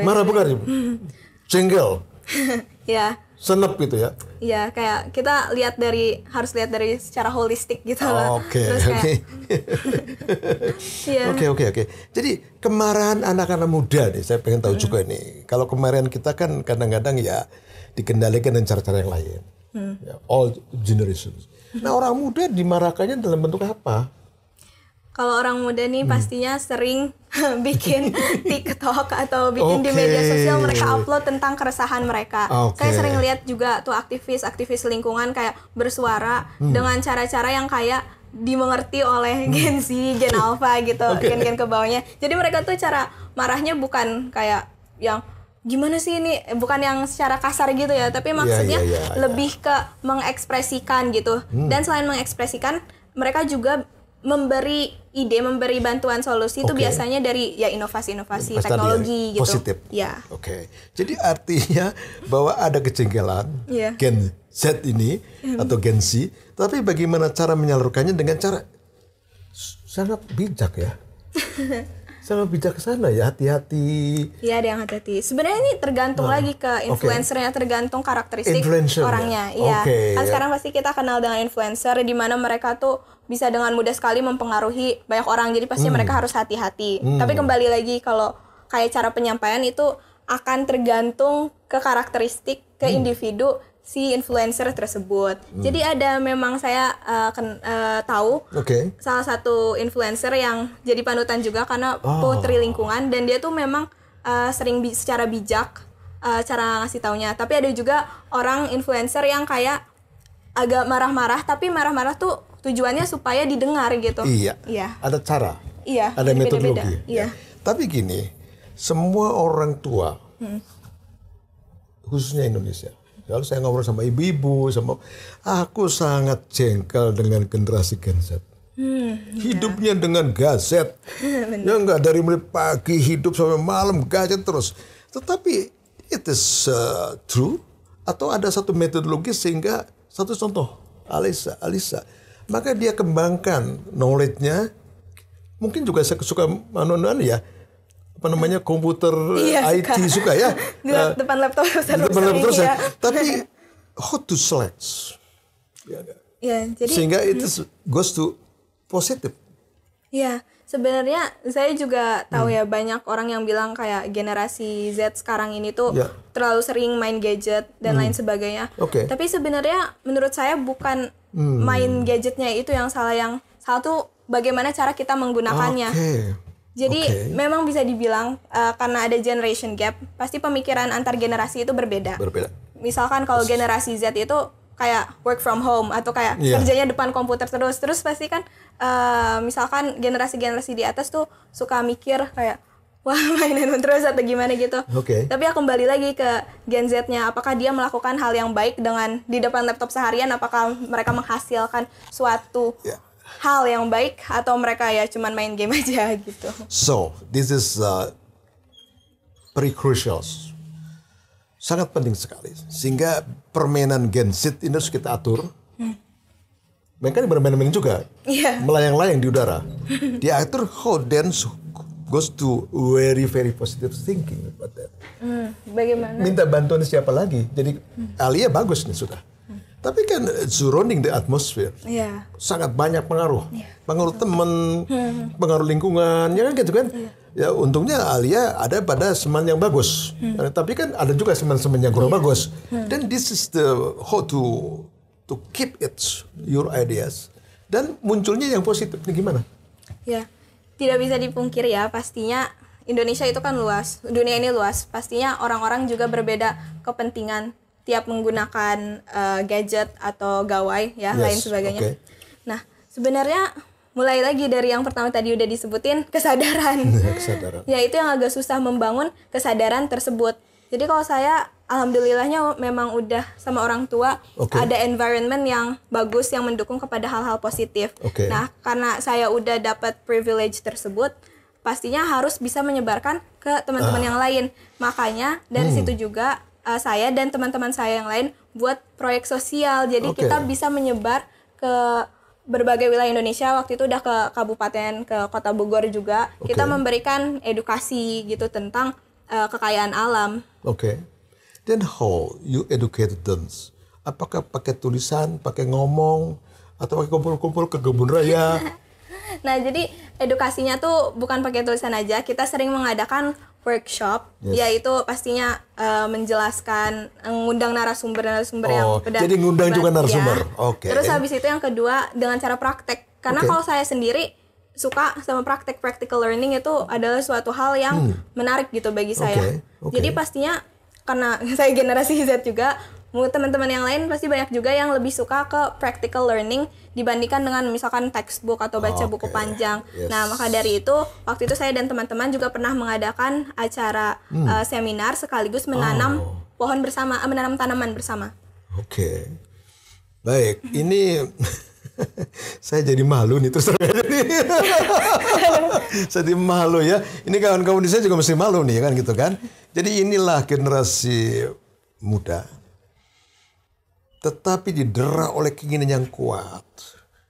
Marah bukan? Jengkel. Senep gitu ya. Iya, kayak kita harus lihat dari secara holistik gitu lah. Oke. Jadi kemarahan anak-anak muda nih, saya pengen tahu juga nih. Kalau kemarahan kita kan kadang-kadang ya dikendalikan dengan cara-cara yang lain. All generations. Nah, orang muda dimarahkannya dalam bentuk apa? Kalau orang muda nih pastinya sering bikin TikTok atau bikin di media sosial, mereka upload tentang keresahan mereka. Saya sering lihat juga tuh aktivis lingkungan kayak bersuara dengan cara-cara yang kayak dimengerti oleh Gen Z, Gen Alpha gitu, gen-gen ke bawahnya. Jadi mereka tuh cara marahnya bukan kayak yang gimana sih ini, bukan yang secara kasar gitu ya, tapi maksudnya lebih ke mengekspresikan gitu. Dan selain mengekspresikan, mereka juga memberi ide, memberi bantuan solusi itu biasanya dari ya inovasi-inovasi teknologi gitu. Positif. Jadi artinya bahwa ada kejengkelan Z ini atau Gen Z, tapi bagaimana cara menyalurkannya dengan cara sangat bijak ya. Sangat bijaksana ya, hati-hati. Iya, ada yang hati-hati. Sebenarnya ini tergantung lagi ke influencernya, tergantung karakteristik orangnya. Iya. Kan sekarang pasti kita kenal dengan influencer di mana mereka tuh bisa dengan mudah sekali mempengaruhi banyak orang. Jadi pasti mereka harus hati-hati. Tapi kembali lagi kalau kayak cara penyampaian itu akan tergantung ke karakteristik ke individu si influencer tersebut. Jadi ada memang saya tahu salah satu influencer yang jadi panutan juga karena putri lingkungan, dan dia tuh memang sering secara bijak cara ngasih taunya. Tapi ada juga orang influencer yang kayak agak marah-marah, tapi marah-marah tuh tujuannya supaya didengar gitu. Iya. Ada cara. Iya. Ada metodologi. Iya. Tapi gini, semua orang tua, khususnya Indonesia. Kalau saya ngobrol sama ibu-ibu, aku sangat jengkel dengan generasi Gen Z. Hidupnya dengan gadget. Ya enggak, dari mulai pagi hidup sampai malam gadget terus. Tetapi it is true atau ada satu metodologi sehingga satu contoh Alisa, maka dia kembangkan knowledge-nya. Mungkin juga saya suka ya. Komputer IT suka ya depan laptop terus ya. Tapi how to select jadi sehingga itu goes to positif. Ya, sebenarnya saya juga tahu ya banyak orang yang bilang kayak generasi Z sekarang ini tuh terlalu sering main gadget dan lain sebagainya. Tapi sebenarnya menurut saya bukan main gadgetnya itu yang salah, tuh bagaimana cara kita menggunakannya. Jadi memang bisa dibilang karena ada generation gap, pasti pemikiran antar generasi itu berbeda. Misalkan kalau generasi Z itu kayak work from home atau kayak kerjanya depan komputer terus pasti kan misalkan generasi-generasi di atas tuh suka mikir kayak wah main handphone terus atau gimana gitu. Tapi ya kembali lagi ke Gen Z-nya, apakah dia melakukan hal yang baik dengan di depan laptop seharian, apakah mereka menghasilkan suatu hal yang baik atau mereka ya cuman main game aja gitu. So, this is very crucial. Sangat penting sekali. Sehingga permainan Gen Z ini harus kita atur. Mereka bermain-main juga. Melayang-layang di udara. Diatur how dance goes to very very positive thinking about that. Bagaimana? Minta bantuan siapa lagi? Jadi Alia bagus nih sudah. Tapi kan surrounding the atmosphere, sangat banyak pengaruh, pengaruh teman, pengaruh lingkungan, ya kan gitu kan. Ya untungnya Alia ada pada seman yang bagus, tapi kan ada juga seman-seman yang kurang bagus. Dan this is the how to keep it your ideas dan munculnya yang positif. Ini gimana? Ya, tidak bisa dipungkiri ya, pastinya Indonesia itu kan luas, dunia ini luas, pastinya orang-orang juga berbeda kepentingan tiap menggunakan gadget atau gawai lain sebagainya. Nah, sebenarnya mulai lagi dari yang pertama tadi udah disebutin kesadaran. Ya itu yang agak susah membangun kesadaran tersebut. Jadi kalau saya alhamdulillahnya memang udah sama orang tua ada environment yang bagus yang mendukung kepada hal-hal positif. Nah, karena saya udah dapat privilege tersebut, pastinya harus bisa menyebarkan ke teman-teman yang lain. Makanya dari situ juga saya dan teman-teman saya yang lain buat proyek sosial. Jadi kita bisa menyebar ke berbagai wilayah Indonesia. Waktu itu udah ke kabupaten, ke kota Bogor juga. Kita memberikan edukasi gitu tentang kekayaan alam. Then how you educated them? Apakah pakai tulisan, pakai ngomong, atau pakai kumpul-kumpul ke kebun raya? Nah, jadi edukasinya tuh bukan pakai tulisan aja. Kita sering mengadakan workshop, yaitu pastinya menjelaskan, ngundang narasumber yang udah. Jadi ngundang juga narasumber. Terus habis itu yang kedua dengan cara praktek. Karena kalau saya sendiri suka sama practical learning, itu adalah suatu hal yang menarik gitu bagi saya. Jadi pastinya karena saya generasi Z juga, teman-teman yang lain pasti banyak juga yang lebih suka ke practical learning dibandingkan dengan misalkan textbook atau baca buku panjang. Nah, maka dari itu waktu itu saya dan teman-teman juga pernah mengadakan acara seminar sekaligus menanam pohon bersama, menanam tanaman bersama. Baik, ini saya jadi malu nih terus saya jadi malu ya. Ini kawan-kawan di saya juga mesti malu nih kan, gitu kan. Jadi inilah generasi muda tetapi didera oleh keinginan yang kuat,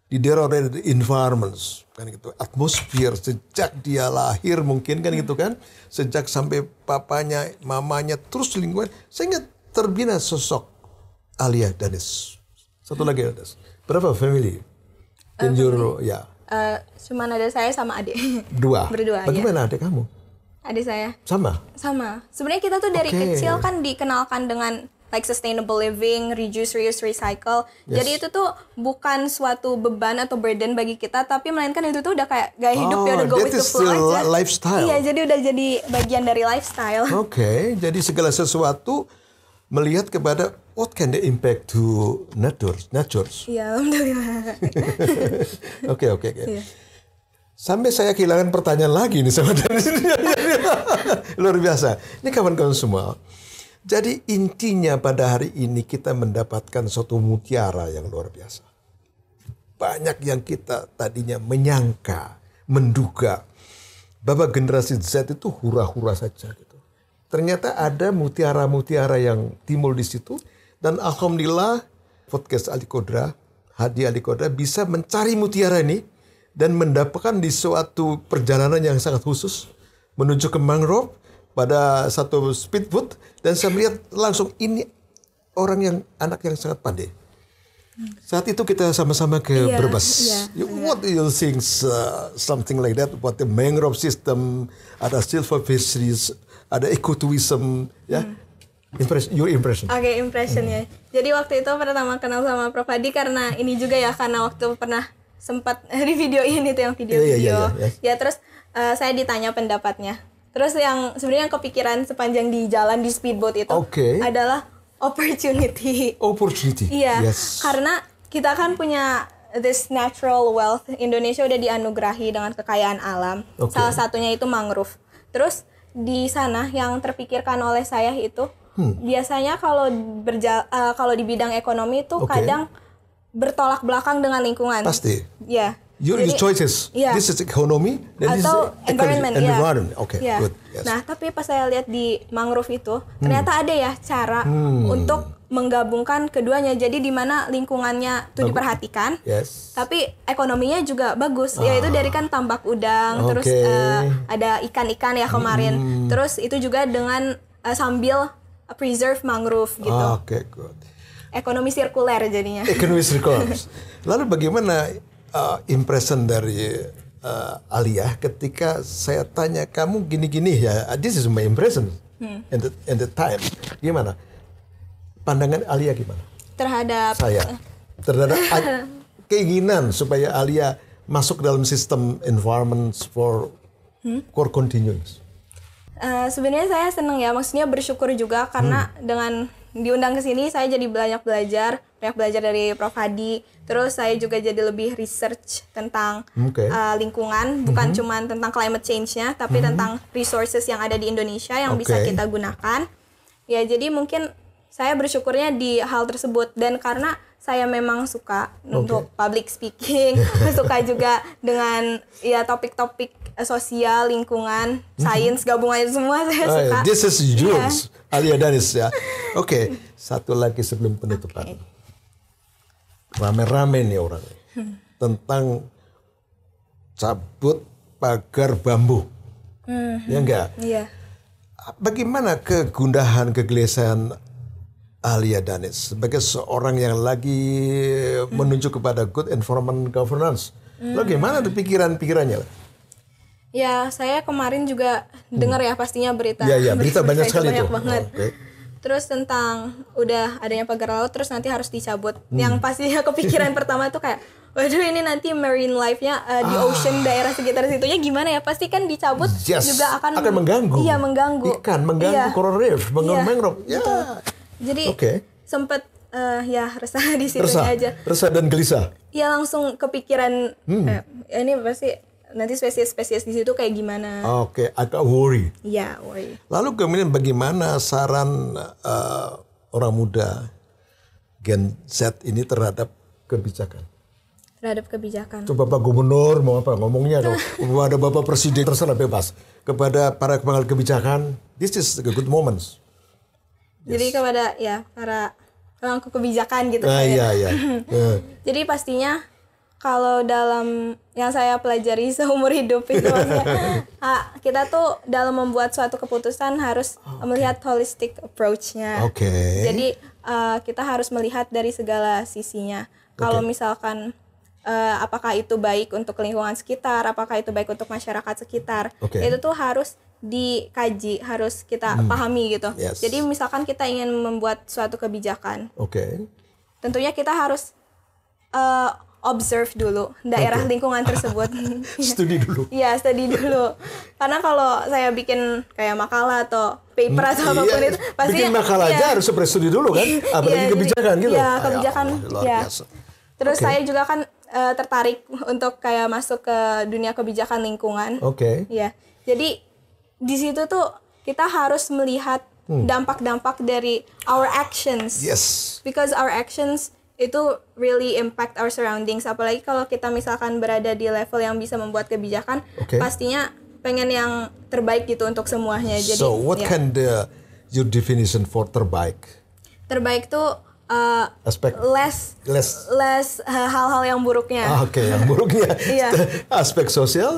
didera oleh the environments, kan gitu, atmosfer sejak dia lahir mungkin kan gitu kan, sejak sampai papanya, mamanya, terus lingkungan, sehingga terbina sosok Alia Danis. Satu lagi ada, berapa family? In your, ya. Cuman ada saya sama adik. Berdua. Bagaimana adik kamu? Adik saya. Sama. Sebenarnya kita tuh dari kecil kan dikenalkan dengan like sustainable living, reduce, reuse, recycle. Jadi itu tuh bukan suatu beban atau burden bagi kita, tapi melainkan itu tuh udah kayak gaya hidup ya, udah go with the flow aja. Lifestyle. Iya, jadi udah jadi bagian dari lifestyle. Oke, jadi segala sesuatu melihat kepada what can the impact to nature. Iya, alhamdulillah. Oke. Iya. Sampai saya kehilangan pertanyaan lagi nih sama dari sini. Luar biasa. Ini kawan-kawan semua. Jadi intinya pada hari ini kita mendapatkan suatu mutiara yang luar biasa. Banyak yang kita tadinya menyangka, menduga bahwa generasi Z itu hura-hura saja gitu. Ternyata ada mutiara-mutiara yang timbul di situ, dan alhamdulillah podcast Ali Kodra, Hadi Ali Kodra bisa mencari mutiara ini dan mendapatkan di suatu perjalanan yang sangat khusus menuju ke mangrove pada satu speedboat, dan saya melihat langsung ini anak yang sangat pandai. Saat itu kita sama-sama ke Brebes. What do you think something like that? What the mangrove system, ada silver fisheries, ada ecotourism, ya. Your impression. Oke, impression ya. Jadi waktu itu pertama kenal sama Prof Hadi karena ini juga ya, karena waktu pernah sempat di videoin itu yang video-video. Ya terus saya ditanya pendapatnya. Terus yang sebenarnya yang kepikiran sepanjang di jalan di speedboat itu adalah opportunity. Iya, karena kita kan punya this natural wealth. Indonesia udah dianugerahi dengan kekayaan alam. Salah satunya itu mangrove. Terus di sana yang terpikirkan oleh saya itu biasanya kalau di bidang ekonomi itu kadang bertolak belakang dengan lingkungan. Pasti. Ya. Your choices. Yeah. This is economy, then atau this is environment. Oke, good. Yes. Nah, tapi pas saya lihat di mangrove itu, ternyata ada ya cara untuk menggabungkan keduanya. Jadi di mana lingkungannya tuh diperhatikan, tapi ekonominya juga bagus. Yaitu dari kan tambak udang, terus ada ikan-ikan ya kemarin. Terus itu juga dengan sambil preserve mangrove gitu. Oke, good. Ekonomi sirkuler jadinya. Ekonomi sirkuler. Lalu bagaimana impression dari Alia ketika saya tanya kamu gini-gini ya, this is my impression in the time. Gimana pandangan Alia gimana terhadap saya, terhadap keinginan supaya Alia masuk dalam sistem environment for core continuous? Sebenarnya saya senang ya, maksudnya bersyukur juga karena dengan diundang ke sini saya jadi banyak belajar dari Prof Hadi. Terus saya juga jadi lebih research tentang lingkungan, bukan cuma tentang climate change-nya, tapi tentang resources yang ada di Indonesia yang bisa kita gunakan. Ya, jadi mungkin saya bersyukurnya di hal tersebut, dan karena saya memang suka untuk public speaking, suka juga dengan ya topik-topik sosial, lingkungan, sains, gabungan itu semua saya suka. This is yours, Alia Danis ya. Oke, satu lagi sebelum penutupan. Rame-rame nih orang tentang cabut pagar bambu, ya enggak? Iya. Bagaimana kegundahan, kegelisahan Alia Danis sebagai seorang yang lagi menuju kepada good environment governance? Lalu gimana pikiran-pikirannya? Ya, saya kemarin juga dengar ya pastinya berita. Iya, berita banyak sekali banyak tuh. Banget. Terus tentang udah adanya pagar laut terus nanti harus dicabut. Yang pastinya kepikiran pertama tuh kayak, waduh ini nanti marine life-nya di ocean daerah sekitar situnya gimana ya? Pasti kan dicabut juga akan mengganggu. Iya, mengganggu. Ikan, mengganggu coral reef, mengganggu mangrove. Ya. Jadi sempet ya resah di situ aja. Resah dan gelisah. Ya langsung kepikiran ini pasti nanti spesies-spesies di situ kayak gimana? Agak worry. Iya, worry. Lalu kemudian bagaimana saran orang muda Gen Z ini terhadap kebijakan? Terhadap kebijakan. Coba Pak Gubernur mau apa ngomongnya? Kepada Bapak Presiden terserah bebas. Kepada para pengambil kebijakan, this is a good moment. Jadi kepada para pemangku kebijakan gitu. Iya. Jadi pastinya kalau dalam yang saya pelajari seumur hidup itu maksudnya, kita tuh dalam membuat suatu keputusan harus melihat holistic approach-nya. Jadi kita harus melihat dari segala sisinya. Kalau misalkan apakah itu baik untuk lingkungan sekitar, apakah itu baik untuk masyarakat sekitar, itu tuh harus dikaji, harus kita pahami gitu. Jadi misalkan kita ingin membuat suatu kebijakan, tentunya kita harus observe dulu daerah lingkungan tersebut. Studi dulu. Iya, studi dulu. Karena kalau saya bikin kayak makalah atau paper atau apapun itu, pasti bikin makalah aja harus studi dulu kan, apalagi kebijakan gitu. Iya, kebijakan. Terus saya juga kan tertarik untuk kayak masuk ke dunia kebijakan lingkungan. Iya. Jadi di situ tuh kita harus melihat dampak-dampak dari our actions. Because our actions itu really impact our surroundings. Apalagi kalau kita misalkan berada di level yang bisa membuat kebijakan, pastinya pengen yang terbaik gitu untuk semuanya. Jadi, so what can your definition for terbaik? Terbaik tuh aspek less hal-hal yang buruknya. Yang buruknya. Aspek sosial,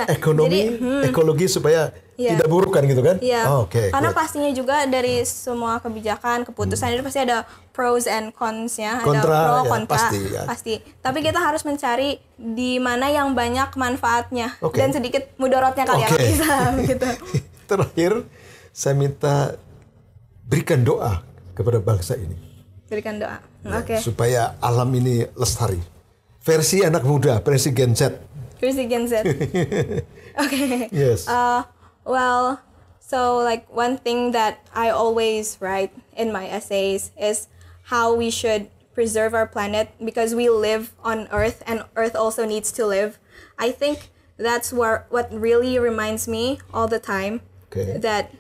ekonomi, ekologi supaya tidak buruk kan gitu kan? Karena pastinya juga dari semua kebijakan, keputusan itu pasti ada pros and cons-nya, ada pro, kontra, pasti. Tapi kita harus mencari di mana yang banyak manfaatnya dan sedikit mudorotnya kali ya bisa gitu. Terakhir, saya minta berikan doa kepada bangsa ini. Berikan doa. Supaya alam ini lestari. Versi anak muda, versi Gen Z. Versi Gen Z. Yes. Well, so like one thing that I always write in my essays is how we should preserve our planet because we live on Earth and Earth also needs to live. I think that's what really reminds me all the time that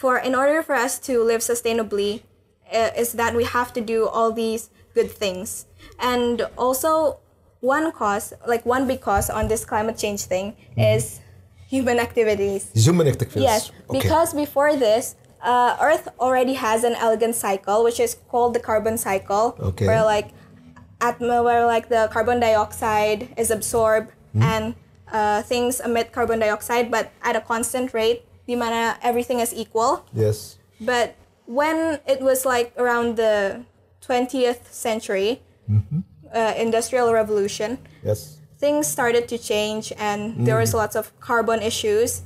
in order for us to live sustainably is that we have to do all these good things. And also one big cause on this climate change thing is human activities. Yes, because before this, Earth already has an elegant cycle, which is called the carbon cycle, where the carbon dioxide is absorbed and things emit carbon dioxide, but at a constant rate, di mana everything is equal. Yes. But when it was like around the 20th century, Industrial Revolution, things started to change and there was lots of carbon issues.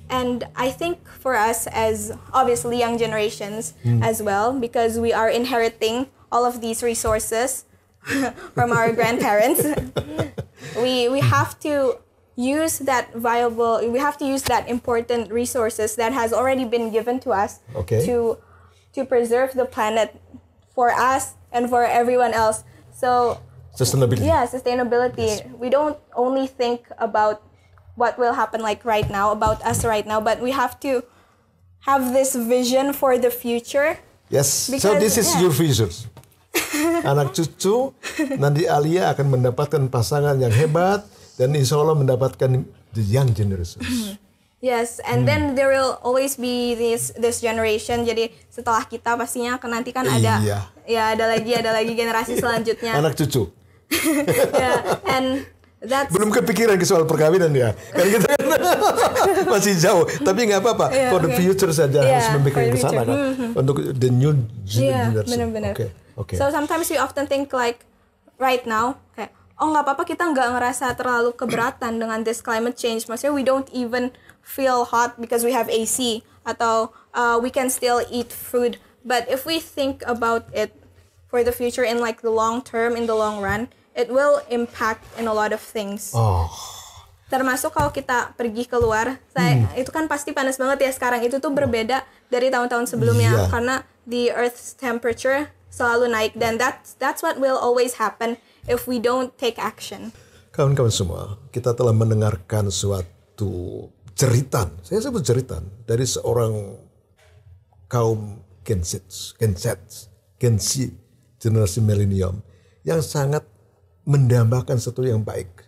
And I think for us as obviously young generations as well, because we are inheriting all of these resources from our grandparents, we have to use that important resources that has already been given to us to preserve the planet for us and for everyone else. So sustainability. Yeah, sustainability. We don't only think about what will happen like right now, about us right now, but we have to have this vision for the future. Yes. So this is your vision. Anak cucu nanti Alia akan mendapatkan pasangan yang hebat dan insya Allah mendapatkan the young generations. Yes, and then there will always be this generation. Jadi setelah kita pastinya nanti kan ada ada lagi generasi selanjutnya. Anak cucu. And that's belum kepikiran ke soal perkawinan ya. Kan kita masih jauh, tapi nggak apa-apa. For the future saja harus memikirkan ke sana kan. Untuk the new generation. Benar-benar. So sometimes we often think like right now kayak nggak apa-apa kita nggak ngerasa terlalu keberatan dengan this climate change. Maksudnya we don't even feel hot because we have AC atau we can still eat food. But if we think about it for the future in like the long term, in the long run, it will impact in a lot of things. Termasuk kalau kita pergi keluar, itu kan pasti panas banget ya sekarang. Itu tuh berbeda dari tahun-tahun sebelumnya karena the Earth's temperature selalu naik dan that's what will always happen if we don't take action. Kawan-kawan semua, kita telah mendengarkan suatu jeritan, saya sebut jeritan, dari seorang kaum Gen Z, generasi milenium, yang sangat mendambakan sesuatu yang baik,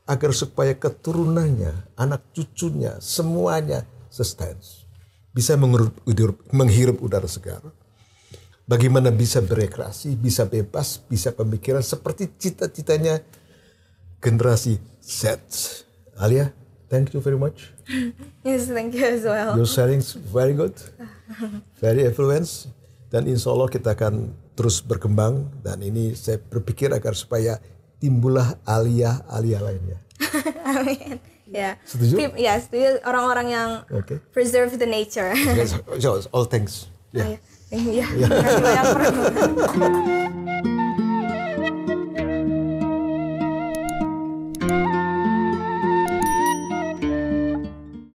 agar supaya keturunannya, anak cucunya, semuanya sustain, bisa menghirup udara segar. bagaimana bisa berekreasi, bisa bebas, bisa pemikiran seperti cita-citanya generasi Z. Alia, thank you very much. Yes, thank you as well. Your sharing very good, very influence, dan insya Allah kita akan terus berkembang. Dan ini saya berpikir agar supaya timbullah Alia lainnya. Amin. Ya. Setuju? Ya, setuju. Orang-orang yang preserve the nature. So, all thanks. Yeah. Terima kasih banyak.